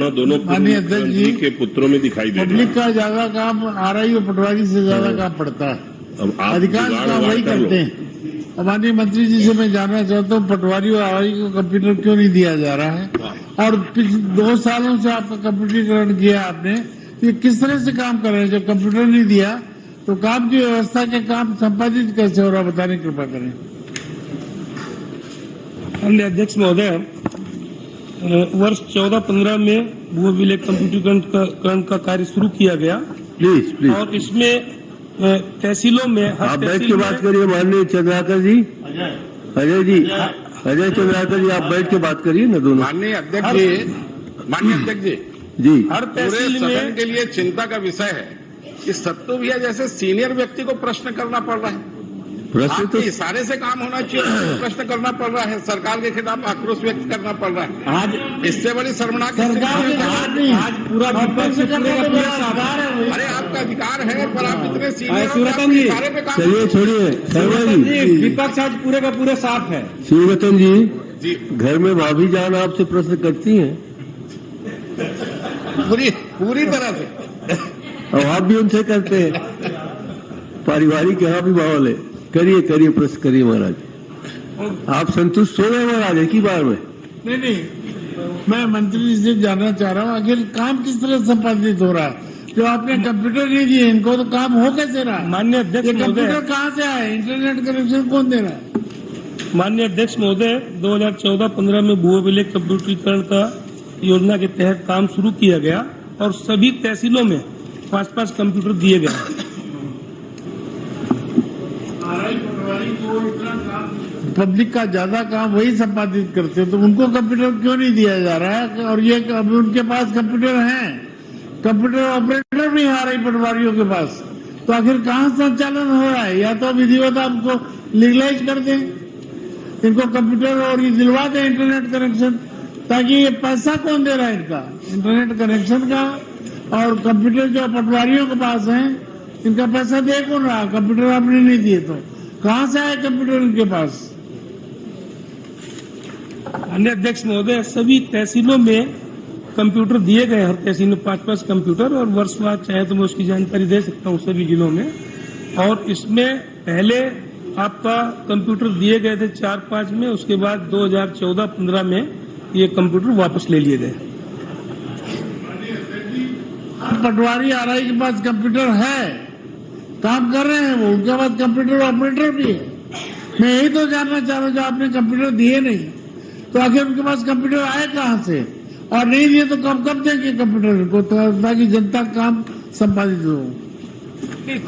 दोनों माननीय अध्यक्ष जी के पुत्रों में दिखाई दे रहा है। पब्लिक का ज्यादा काम आरआई और पटवारी से ज्यादा काम पड़ता है, अधिकांश काम वही करते हैं। अब माननीय मंत्री जी से मैं जानना चाहता हूँ, पटवारी और आरआई को कंप्यूटर क्यों नहीं दिया जा रहा है? और पिछले 2 सालों से आपका कंप्यूटरीकरण किया आपने, ये किस तरह से काम कर रहे हैं? जब कंप्यूटर नहीं दिया तो काम की व्यवस्था के काम संपादित कैसे हो रहा, बताने की कृपा करें। माननीय अध्यक्ष महोदय, वर्ष 14-15 में भू अभिलेख कंप्यूटरीकरण का कार्य शुरू किया गया। प्लीज और इसमें तहसीलों में आप बैठ के बात करिए। माननीय चंद्राकर जी, अजय जी, अजय चंद्राकर जी, आप बैठ के बात करिए ना दोनों। माननीय अध्यक्ष जी जी, हर पूरे तहसील सदन में के लिए चिंता का विषय है कि सत्तू भैया जैसे सीनियर व्यक्ति को प्रश्न करना पड़ रहा है। प्रश्न तो आपके इशारे से काम होना चाहिए, प्रश्न करना पड़ रहा है, सरकार के खिलाफ आक्रोश व्यक्त करना पड़ रहा है। आज इससे बड़ी शर्मनाक आज पूरा अरे आपका अधिकार है, पर आप इतने सीनियर इशारे पे काम। चलिए छोड़िए। शर्मा जी, विपक्ष आज पूरे का पूरे साफ है। शिवरतन जी, घर में भाभी जान आपसे प्रश्न करती हैं? पूरी तरह से। और आप भी उनसे करते हैं? पारिवारिक यहाँ भी माहौल है। करिए करिए, प्रश्न करिए महाराज। आप संतुष्ट हो गए महाराज एक ही बार में? नहीं, मैं मंत्री जी से जानना चाह रहा हूँ, आखिर काम किस तरह संपादित हो रहा है? जो आपने कंप्यूटर नहीं दिए इनको, तो काम हो कैसे रहा है? माननीय अध्यक्ष ये महोदय, कंप्यूटर कहाँ से आए? इंटरनेट कनेक्शन कौन दे रहा है? माननीय अध्यक्ष महोदय, 2014-15 में भू अभिलेख कंप्यूटरीकरण का योजना के तहत काम शुरू किया गया और सभी तहसीलों में 5-5 कंप्यूटर दिए गए। पब्लिक का ज्यादा काम वही संपादित करते हैं, तो उनको कंप्यूटर क्यों नहीं दिया जा रहा है? और ये अभी उनके पास कंप्यूटर हैं, कंप्यूटर ऑपरेटर भी आ रही पटवारियों के पास, तो आखिर कहाँ संचालन हो रहा है? या तो विधिवत आपको लीगलाइज कर दें, इनको कंप्यूटर और ये दिलवा दें इंटरनेट कनेक्शन, ताकि ये पैसा कौन दे रहा है इनका, इंटरनेट कनेक्शन का? और कंप्यूटर जो पटवारियों के पास है, इनका पैसा दे कौन रहा? कंप्यूटर आपने नहीं दिए तो कहाँ से आए कंप्यूटर इनके पास? माननीय अध्यक्ष महोदय, सभी तहसीलों में कंप्यूटर दिए गए, हर तहसील में 5-5 कंप्यूटर, और वर्षवार चाहे तो मैं उसकी जानकारी दे सकता हूँ सभी जिलों में। और इसमें पहले आपका कंप्यूटर दिए गए थे 4-5 में, उसके बाद 2014-15 में ये कंप्यूटर वापस ले लिए गए। पटवारी आरआई के पास कंप्यूटर है, काम कर रहे हैं वो, उनके पास कंप्यूटर ऑपरेटर भी है। मैं यही तो जानना चाह रहा हूँ, जो आपने कंप्यूटर दिए नहीं, तो आखिर उनके पास कंप्यूटर आए कहाँ से? और नहीं दिए तो कब देंगे कंप्यूटर को, ताकि जनता का काम संपादित हो?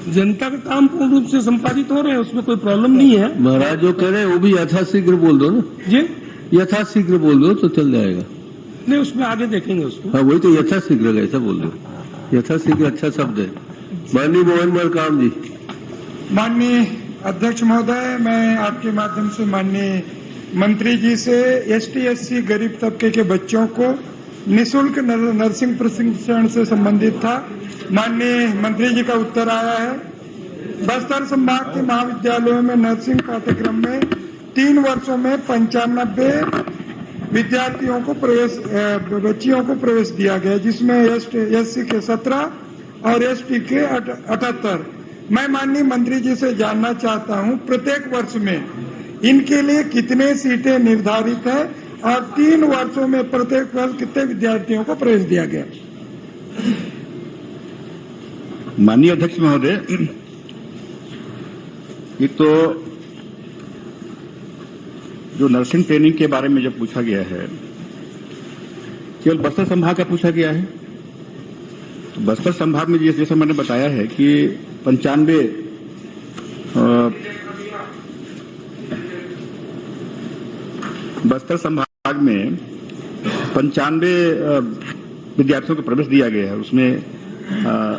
जनता का काम पूर्ण रूप से संपादित हो रहे हैं, उसमें कोई प्रॉब्लम नहीं है महाराज। जो कह रहे हैं वो भी यथाशीघ्र बोल दो ना जी, यथाशीघ्र बोल दो तो चल जाएगा। नहीं, उसमें आगे देखेंगे उसको। हाँ, वही तो यथाशीघ्र ऐसा बोल दो। यथाशीघ्र अच्छा शब्द है। माननीय मोहन मरकाम जी। माननीय अध्यक्ष महोदय, मैं आपके माध्यम से माननीय मंत्री जी से ST/SC गरीब तबके के बच्चों को निःशुल्क नर्सिंग प्रशिक्षण से संबंधित था। माननीय मंत्री जी का उत्तर आया है। बस्तर संभाग के महाविद्यालयों में नर्सिंग पाठ्यक्रम में 3 वर्षों में 95 विद्यार्थियों को बच्चियों को प्रवेश दिया गया, जिसमें SC के 17 और ST के 78। मैं माननीय मंत्री जी से जानना चाहता हूं, प्रत्येक वर्ष में इनके लिए कितने सीटें निर्धारित है और 3 वर्षों में प्रत्येक वर्ष कितने विद्यार्थियों को प्रवेश दिया गया? माननीय अध्यक्ष महोदय, ये तो जो नर्सिंग ट्रेनिंग के बारे में जब पूछा गया है, केवल बस्तर संभाग का पूछा गया है। तो बस्तर संभाग में जैसे मैंने बताया है कि 95 बस्तर संभाग में 95 विद्यार्थियों को प्रवेश दिया गया है। उसमें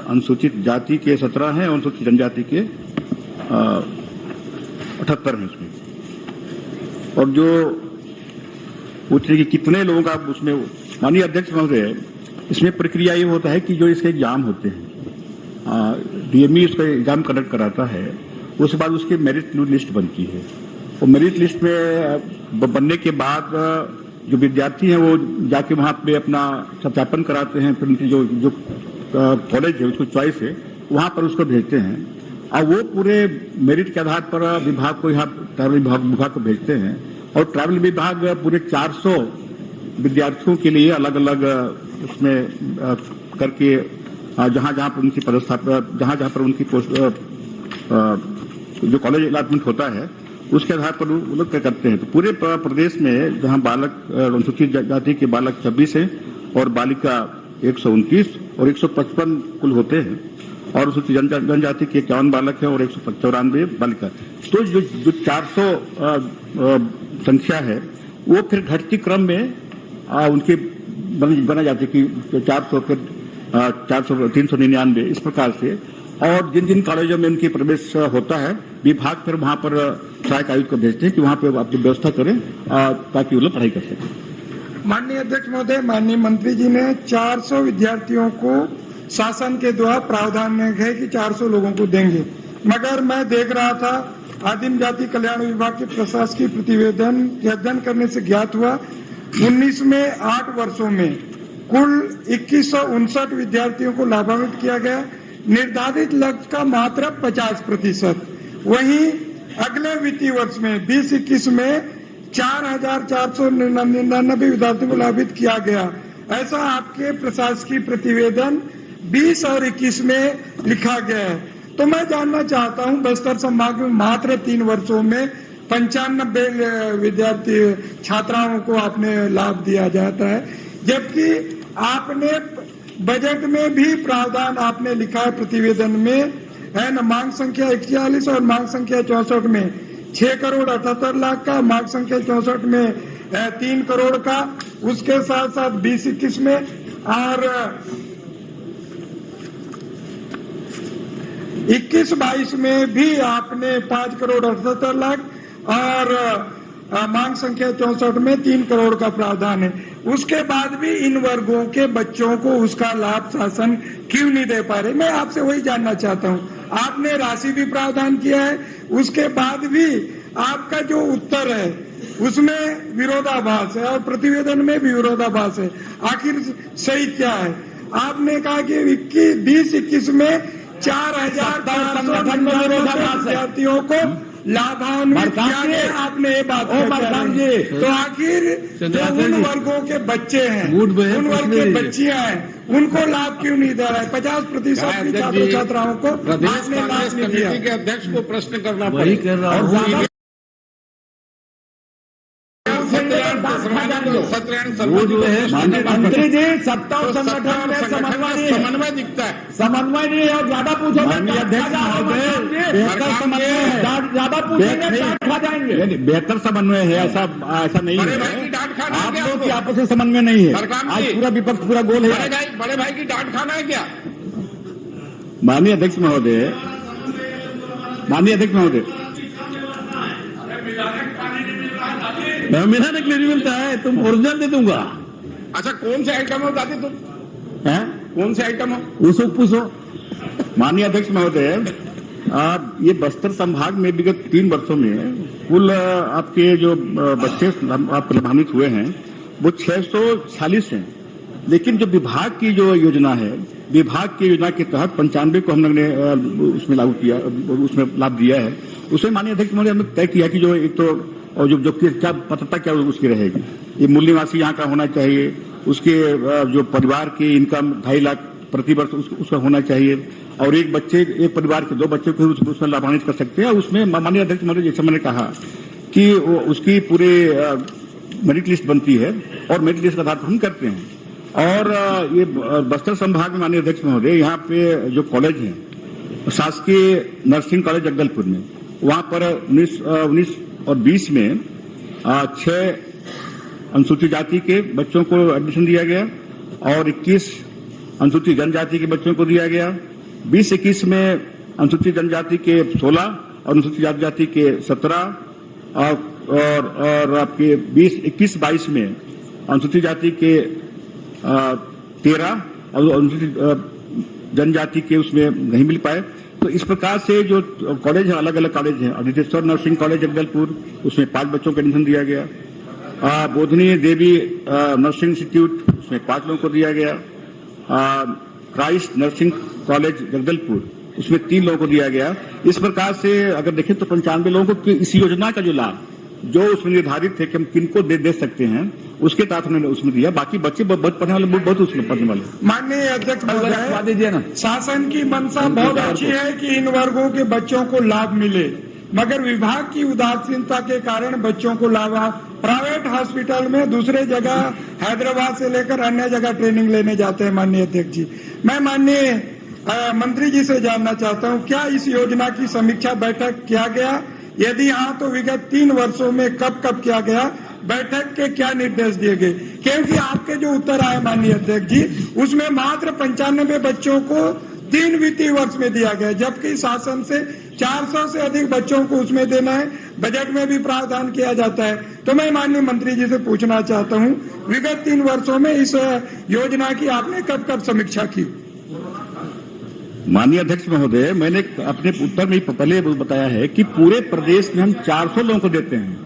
अनुसूचित जाति के 17 हैं और अनुसूचित जनजाति के 78 हैं उसमें। और जो पूछे कि कितने लोगों का उसमें, माननीय अध्यक्ष महोदय, इसमें प्रक्रिया ये होता है कि जो इसके एग्जाम होते हैं, DME उसका एग्जाम कंडक्ट कराता है, उसके बाद उसकी मेरिट लिस्ट बनती है। और मेरिट लिस्ट में बनने के बाद जो विद्यार्थी हैं वो जाके वहाँ पे अपना सत्यापन कराते हैं, फिर उनकी जो कॉलेज है उसको चॉइस है वहाँ पर उसको भेजते हैं और वो पूरे मेरिट के आधार पर विभाग को यहाँ ट्रैवल विभाग को भेजते हैं और ट्रैवल विभाग पूरे 400 विद्यार्थियों के लिए अलग अलग उसमें करके जहाँ जहाँ पर उनकी पदस्थापना जहाँ पर उनकी पोस्ट जो कॉलेज अलॉटमेंट होता है उसके आधार पर वो लोग क्या करते हैं। तो पूरे प्रदेश में जहाँ बालक अनुसूचित जाति के बालक 26 हैं और बालिका 129 और 155 कुल होते हैं और अनुसूचित जनजाति के 51 बालक हैं और 194 बालिका। तो जो 400 संख्या है वो फिर घटती क्रम में उनके बना जाती कि 400 फिर 400 399 इस प्रकार से। और जिन जिन कॉलेजों में उनकी प्रवेश होता है विभाग फिर वहां पर सहायक आयुक्त को भेजते हैं कि वहां पर अपनी व्यवस्था करें ताकि वो लोग पढ़ाई कर सकें। माननीय अध्यक्ष महोदय, माननीय मंत्री जी ने 400 विद्यार्थियों को शासन के द्वारा प्रावधान है कि 400 लोगों को देंगे, मगर मैं देख रहा था आदिम जाति कल्याण विभाग के प्रशासकीय प्रतिवेदन के अध्ययन करने से ज्ञात हुआ 19 में 8 वर्षों में कुल 2159 विद्यार्थियों को लाभान्वित किया गया, निर्धारित लक्ष्य का मात्र 50%। वहीं अगले वित्तीय वर्ष में 2021 में 4,499 विद्यार्थियों को लाभान्वित किया गया। ऐसा आपके प्रशासकीय प्रतिवेदन 20 और 21 में लिखा गया है। तो मैं जानना चाहता हूं, बस्तर संभाग में मात्र 3 वर्षों में 95 विद्यार्थी छात्राओं को आपने लाभ दिया जाता है, जबकि आपने बजट में भी प्रावधान आपने लिखा है प्रतिवेदन में है न, मांग संख्या 41 और मांग संख्या 64 में 6 करोड़ 78 लाख का, मांग संख्या 64 में 3 करोड़ का, उसके साथ साथ 20-21 में और 21-22 में भी आपने 5 करोड़ 78 लाख और मांग संख्या 64 में 3 करोड़ का प्रावधान है। उसके बाद भी इन वर्गों के बच्चों को उसका लाभ शासन क्यों नहीं दे पा रहे? मैं आपसे वही जानना चाहता हूँ। आपने राशि भी प्रावधान किया है, उसके बाद भी आपका जो उत्तर है उसमें विरोधाभास है और प्रतिवेदन में भी विरोधाभास है। आखिर सही क्या है? आपने कहा कि 20-21 में 4,499 विद्यार्थियों को लाभान्वित किया गया, आपने ये बात कही। तो आखिर जो उन वर्गों के बच्चे हैं, उन वर्ग के बच्चियां हैं, उनको लाभ क्यों नहीं दे रहा है? 50% भी छात्र छात्राओं को आपने लाभ नहीं दिया। के अध्यक्ष को प्रश्न करना पड़ेगा। मंत्री जी, सत्ता और संगठन में समन्वय दिखता है, समन्वय नहीं है। और ज्यादा पूछोगे ज्यादा पूछेंगे खा जाएंगे। बेहतर समन्वय है, ऐसा नहीं है। आप लोग की आपस में समन्वय नहीं है। आज पूरा विपक्ष पूरा गोल है। बड़े भाई की डांट खाना है क्या? माननीय अध्यक्ष महोदय, मेरा नहीं मिलता है, तुम ओरिजिनल दे दूंगा। अच्छा, कौन से आइटम हो दादी तुम? कौन से आइटम हो? उसको पूछो। माननीय अध्यक्ष महोदय, आप ये बस्तर संभाग में विगत 3 वर्षों में कुल आपके जो बच्चे आपको लाभान्वित हुए हैं वो 646 हैं, लेकिन जो विभाग की जो योजना है, विभाग की योजना के तहत 95 को हम लोग ने उसमें लागू किया, उसमें लाभ दिया है। उसमें माननीय अध्यक्ष महोदय हमने तय किया कि जो एक तो और जो क्या पात्रता क्या उसकी रहेगी, ये मूल निवासी यहाँ का होना चाहिए, उसके जो परिवार की इनकम 2.5 लाख प्रति वर्ष उसका होना चाहिए, और एक परिवार के 2 बच्चे को उसमें लाभान्वित कर सकते हैं। उसमें माननीय अध्यक्ष महोदय जैसे मैंने कहा कि उसकी पूरे मेरिट लिस्ट बनती है और मेरिट लिस्ट का आधार पर हम करते हैं। और ये बस्तर संभाग में माननीय अध्यक्ष महोदय यहाँ पे जो कॉलेज है, शासकीय नर्सिंग कॉलेज जगदलपुर में, वहाँ पर 19 और 20 में 6 अनुसूचित जाति के बच्चों को एडमिशन दिया गया और 21 अनुसूचित जनजाति के बच्चों को दिया गया। 20-21 में अनुसूचित जनजाति के 16 और अनुसूचित जाति के 17 और आपके 21-22 में अनुसूचित जाति के 13 और अनुसूचित जनजाति के उसमें नहीं मिल पाए। तो इस प्रकार से जो कॉलेज है, अलग अलग कॉलेज हैं, अदितेश्वर नर्सिंग कॉलेज जगदलपुर, उसमें 5 बच्चों को एडमिशन दिया गया। बोधनी देवी नर्सिंग इंस्टीट्यूट, उसमें 5 लोगों को दिया गया। क्राइस्ट नर्सिंग कॉलेज जगदलपुर, उसमें 3 लोगों को दिया गया। इस प्रकार से अगर देखें तो 95 लोगों को इस योजना का जो लाभ जो उसमें निर्धारित थे कि हम किनको दे सकते हैं, उसके तहत हमने उसमें दिया। बाकी बच्चे बहुत पढ़ने वाले, बहुत उसमें पढ़ने वाले। माननीय अध्यक्ष महोदय, शासन की मंशा बहुत अच्छी है कि इन वर्गों के बच्चों को लाभ मिले, मगर विभाग की उदासीनता के कारण बच्चों को लाभ प्राइवेट हॉस्पिटल में दूसरे जगह हैदराबाद से लेकर अन्य जगह ट्रेनिंग लेने जाते हैं। माननीय अध्यक्ष जी, मैं माननीय मंत्री जी से जानना चाहता हूं, क्या इस योजना की समीक्षा बैठक किया गया? यदि हाँ, तो विगत 3 वर्षों में कब कब किया गया? बैठक के क्या निर्देश दिए गए? क्योंकि आपके जो उत्तर आए माननीय अध्यक्ष जी, उसमें मात्र 95 बच्चों को 3 वित्तीय वर्ष में दिया गया, जबकि शासन से 400 से अधिक बच्चों को उसमें देना है। बजट में भी प्रावधान किया जाता है। तो मैं माननीय मंत्री जी से पूछना चाहता हूं, विगत 3 वर्षों में इस योजना की आपने कब कब समीक्षा की? माननीय अध्यक्ष महोदय, मैंने अपने उत्तर में पहले बताया है कि पूरे प्रदेश में हम 400 लोगों को देते हैं।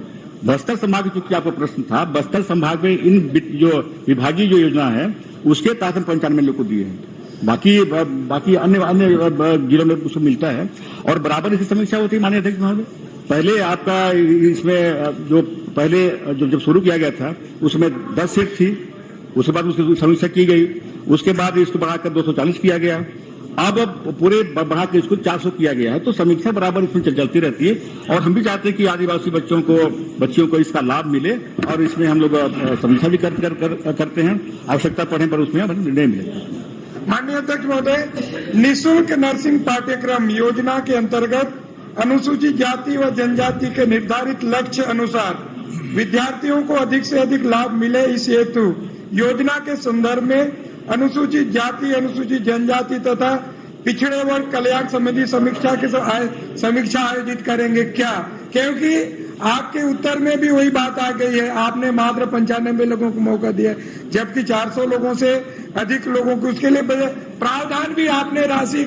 बस्तर संभाग, चूंकि आपका प्रश्न था, बस्तर संभाग में इन जो विभागीय जो योजना है उसके तहत हम 95 लोगों को दिए हैं। बाकी अन्य जिलों में उसको मिलता है और बराबर इसकी समीक्षा होती है। माननीय अध्यक्ष महोदय, पहले आपका इसमें जो पहले जब शुरू किया गया था उसमें 10 सीट थी, उसके बाद उसकी समीक्षा की गई, उसके बाद इसको बढ़ाकर 240 किया गया, अब पूरे बढ़ा के इसको 400 किया गया है। तो समीक्षा बराबर इसमें चलती रहती है और हम भी चाहते हैं कि आदिवासी बच्चियों को इसका लाभ मिले और इसमें हम लोग समीक्षा भी करते हैं। आवश्यकता पड़ने पर उसमें निर्णय मिलेगा। माननीय अध्यक्ष महोदय, निःशुल्क नर्सिंग पाठ्यक्रम योजना के अंतर्गत अनुसूचित जाति व जनजाति के निर्धारित लक्ष्य अनुसार विद्यार्थियों को अधिक से अधिक लाभ मिले, इस हेतु योजना के संदर्भ में अनुसूचित जाति, अनुसूचित जनजाति तथा पिछड़े वर्ग कल्याण समिति समीक्षा आयोजित करेंगे क्या? क्योंकि आपके उत्तर में भी वही बात आ गई है, आपने मात्र 95 लोगों को मौका दिया, जबकि 400 लोगों से अधिक लोगों को उसके लिए प्रावधान भी आपने राशि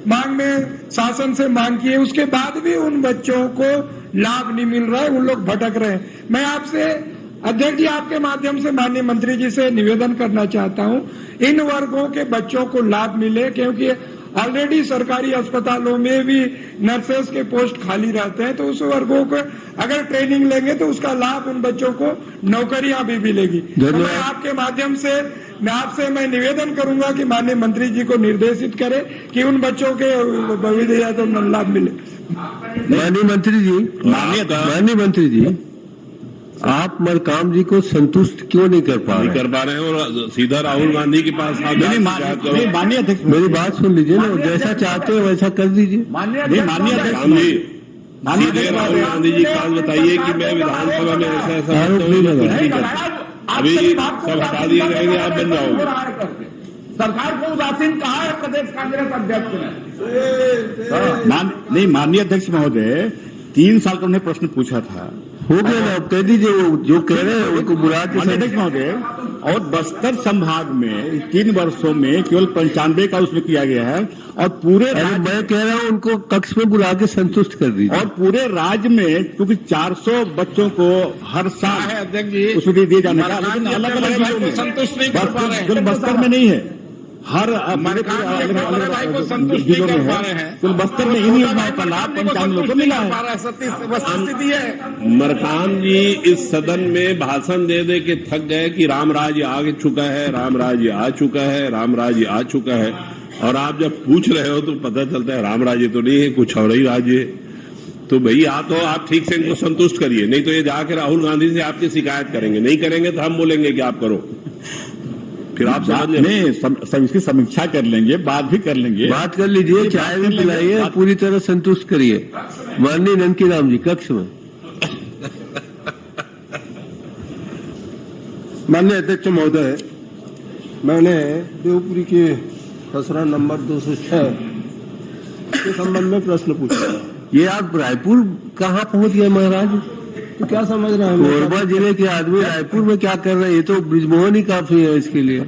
मांग में शासन से मांग की है, उसके बाद भी उन बच्चों को लाभ नहीं मिल रहा है, उन लोग भटक रहे हैं। मैं आपसे अध्यक्ष जी, आपके माध्यम से माननीय मंत्री जी से निवेदन करना चाहता हूं, इन वर्गों के बच्चों को लाभ मिले, क्योंकि ऑलरेडी सरकारी अस्पतालों में भी नर्सेस के पोस्ट खाली रहते हैं। तो उस वर्गों को अगर ट्रेनिंग लेंगे तो उसका लाभ उन बच्चों को नौकरियां भी मिलेगी। तो मैं आपके माध्यम से मैं निवेदन करूंगा कि माननीय मंत्री जी को निर्देशित करें कि उन बच्चों के भविष्य तो लाभ मिले। माननीय मंत्री जी, आप मरकाम जी को संतुष्ट क्यों नहीं कर पा रहे हैं और सीधा राहुल गांधी के पास माननीय अध्यक्ष, मेरी बात सुन लीजिए ना, जैसा चाहते हो वैसा कर दीजिए। माननीय अध्यक्ष जी, राहुल गांधी जी पास बताइए कि मैं विधानसभा में ऐसा आरोप नहीं लगा, अभी सब हटा दिए जाएंगे, आप बन जाओगे। सरकार को उदासीन कहा है प्रदेश कांग्रेस अध्यक्ष ने? नहीं, माननीय अध्यक्ष महोदय, 3 साल का उन्हें प्रश्न पूछा था, हो गया ना, अब कह दीजिए, वो जो कह रहे हैं उनको बुला के। अध्यक्ष महोदय, और बस्तर संभाग में 3 वर्षों में केवल 95 का उसमें किया गया है और पूरे मैं कह रहा हूँ उनको कक्ष में बुला के संतुष्ट कर दीजिए। और पूरे राज्य में क्योंकि 400 बच्चों को हर साल अध्यक्ष जी उसमें दिए जाने का, लेकिन अलग अलग संतुष्ट नहीं कर पा रहे हैं। बस्तर में नहीं है, हर भाई को संतुष्ट नहीं कर पा रहे हैं। कुल बस्तर में इन योजनाओं का लाभ 95 लोगों को मिला है। स्थिति है। मरकाम जी इस सदन में भाषण दे दे के थक गए कि राम राज्य आ चुका है, राम राज्य आ चुका है, राम राज्य आ चुका है, और आप जब पूछ रहे हो तो पता चलता है राम राज्य तो नहीं है, कुछ और ही राज्य है। तो भैया आप ठीक से इनको संतुष्ट करिए, नहीं तो ये जाके राहुल गांधी से आपकी शिकायत करेंगे, नहीं करेंगे तो हम बोलेंगे कि आप करो, फिर आप समझ इसकी समीक्षा कर लेंगे, बात भी कर लेंगे, बात कर लीजिए, चाय भी पिलाइए, पूरी तरह संतुष्ट करिए। माननीय नंदकीराम जी कक्ष में। माननीय अध्यक्ष महोदय, मैंने देवपुरी के खसरा नंबर 206 के संबंध में प्रश्न पूछा। ये आप रायपुर कहाँ पहुंच गए महाराज? तो क्या समझ रहे हैं? कोरबा जिले के आदमी रायपुर में क्या कर रहे हैं? ये तो ब्रिजमोहन ही काफी है इसके लिए।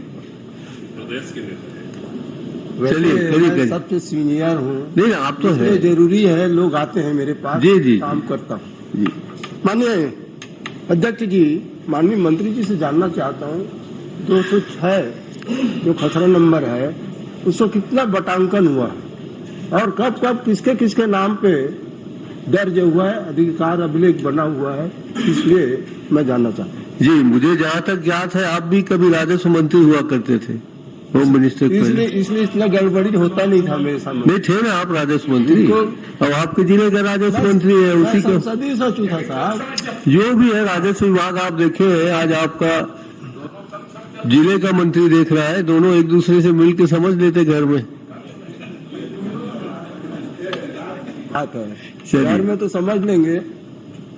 चलिए करिए। सबसे सीनियर हूँ। नहीं, आप तो है, जरूरी है, लोग आते हैं मेरे पास, जी जी, काम करता हूँ। जी। माननीय अध्यक्ष जी, माननीय मंत्री जी से जानना चाहता हूँ 206 जो खसरा नंबर है उसको कितना बटांकन हुआ और कब कब किसके किसके नाम पे दर्ज हुआ है, अधिकार अभिलेख बना हुआ है, इसलिए मैं जानना चाहता हूँ। जी, मुझे जहाँ तक ज्ञात है आप भी कभी राजस्व मंत्री हुआ करते थे, होम मिनिस्टर। इसलिए इतना गड़बड़ी होता नहीं था मेरे सामने। नहीं थे ना आप राजस्व मंत्री, अब आपके जिले का राजस्व मंत्री है, उसी का संसदीय सचिव था साहब। जो भी है राजस्व विभाग आप देखे, आज आपका जिले का मंत्री देख रहा है, दोनों एक दूसरे से मिल के समझ लेते घर में। घर में तो समझ लेंगे,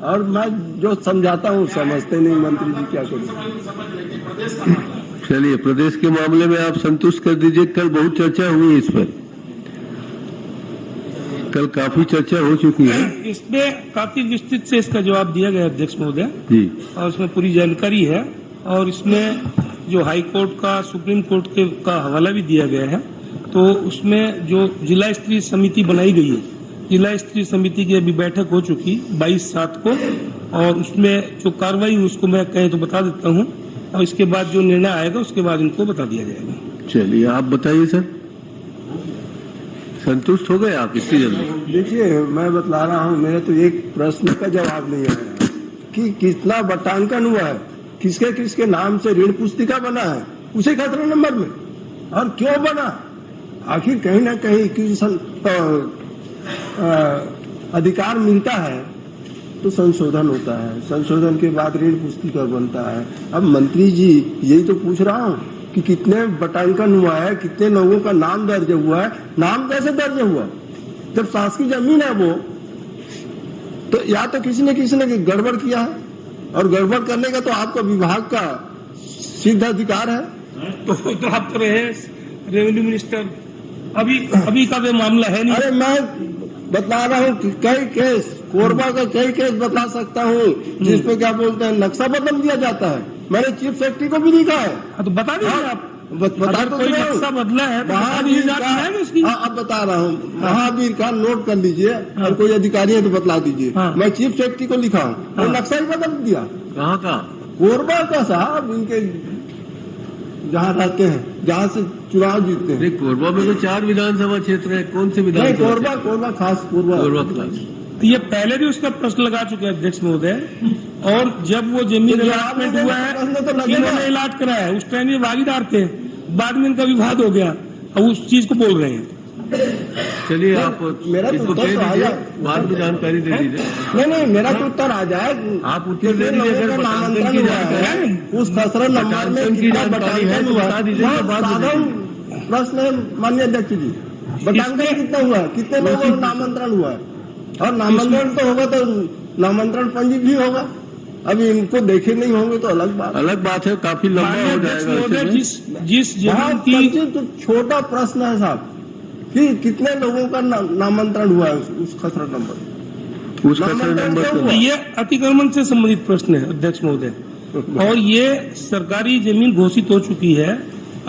और मैं जो समझाता हूँ समझते नहीं मंत्री जी, क्या करें। चलिए, प्रदेश के मामले में आप संतुष्ट कर दीजिए। कल बहुत चर्चा हुई इस पर, कल काफी चर्चा हो चुकी है। इसमें काफी विस्तृत से इसका जवाब दिया गया अध्यक्ष महोदय जी, और उसमें पूरी जानकारी है, और इसमें जो हाई कोर्ट का, सुप्रीम कोर्ट का हवाला भी दिया गया है। तो उसमें जो जिला स्तरीय समिति बनाई गई है, जिला स्तरीय समिति की अभी बैठक हो चुकी 22/7 को, और उसमें जो कार्रवाई उसको मैं कहें तो बता देता हूँ, और इसके बाद जो निर्णय आएगा उसके बाद इनको बता दिया जाएगा। चलिए, आप बताइए सर, संतुष्ट हो गए आप इतनी जल्दी? देखिए, मैं बतला रहा हूँ, मेरे तो एक प्रश्न का जवाब नहीं आया कि कितना बटांकन हुआ है, किसके किसके नाम से ऋण पुस्तिका बना है उसे खसरा नंबर में, और क्यों बना। आखिर कहीं ना कहीं अधिकार मिलता है तो संशोधन होता है, संशोधन के बाद ऋण पुस्तिका बनता है। अब मंत्री जी, यही तो पूछ रहा हूँ कि कितने बटांकन हुआ है, कितने लोगों का नाम दर्ज हुआ है। नाम कैसे दर्ज हुआ? जब शासकीय जमीन है वो, तो या तो किसी ने गड़बड़ किया है, और गड़बड़ करने का तो आपका विभाग का सिद्ध अधिकार है। तो आप तो रहे रेवेन्यू मिनिस्टर, अभी का वे मामला है नहीं। अरे मैं बता रहा हूँ कि कई केस, कोरबा का कई केस बता सकता हूँ जिसपे क्या बोलते हैं, नक्शा बदल दिया जाता है। मैंने चीफ सेक्रेटरी को भी लिखा है। तो बता दीजिए आप, बता तो कोई नक्शा बदला है महावीर का, अब बता रहा हूँ, महावीर का नोट कर लीजिए, और कोई अधिकारी है तो बतला दीजिए। मैं चीफ सेक्रेटरी को लिखा हूँ, वो नक्शा ही बदल दिया। कहाँ का? कोरबा का साहब, इनके जहाँ रहते हैं, जहाँ से चुनाव जीतते हैं। कोरबा में तो 4 विधानसभा क्षेत्र है, कौन से विधानसभा? कोरबा खास, कोरबा खास। ये पहले भी उसका प्रश्न लगा चुके हैं अध्यक्ष महोदय, और जब वो जमीन अलॉटमेंट हुआ है, इन्होंने अलॉट कराया है, उस टाइम ये भागीदार थे, बाद में इनका विवाद हो गया, अब उस चीज को बोल रहे हैं। चलिए, आप मेरा तो उत्तर आ जाए, बाद में जानकारी दे दीजिए। नहीं, मेरा तो उत्तर आ जाए, आप उत्तर दे दीजिए। नामांतरण हुआ है उस खसरा नंबर में, कितना बटांकन हुआ, साधारण प्रश्न है माननीय अध्यक्ष जी। बटांकन कितना हुआ, कितने लोगों का नामांतरण हुआ है, और नामांतरण तो होगा तो नामांतरण पंजी भी होगा। अभी इनको देखे नहीं होंगे तो अलग बात है, काफी लंबा हो जाएगा। जिस जमीन की, तो छोटा प्रश्न है साहब कि कितने लोगों का नामांतरण हुआ है उस खसरा नंबर, उस खसरा नंबर। ये अतिक्रमण से संबंधित प्रश्न है अध्यक्ष महोदय, और ये सरकारी जमीन घोषित हो चुकी है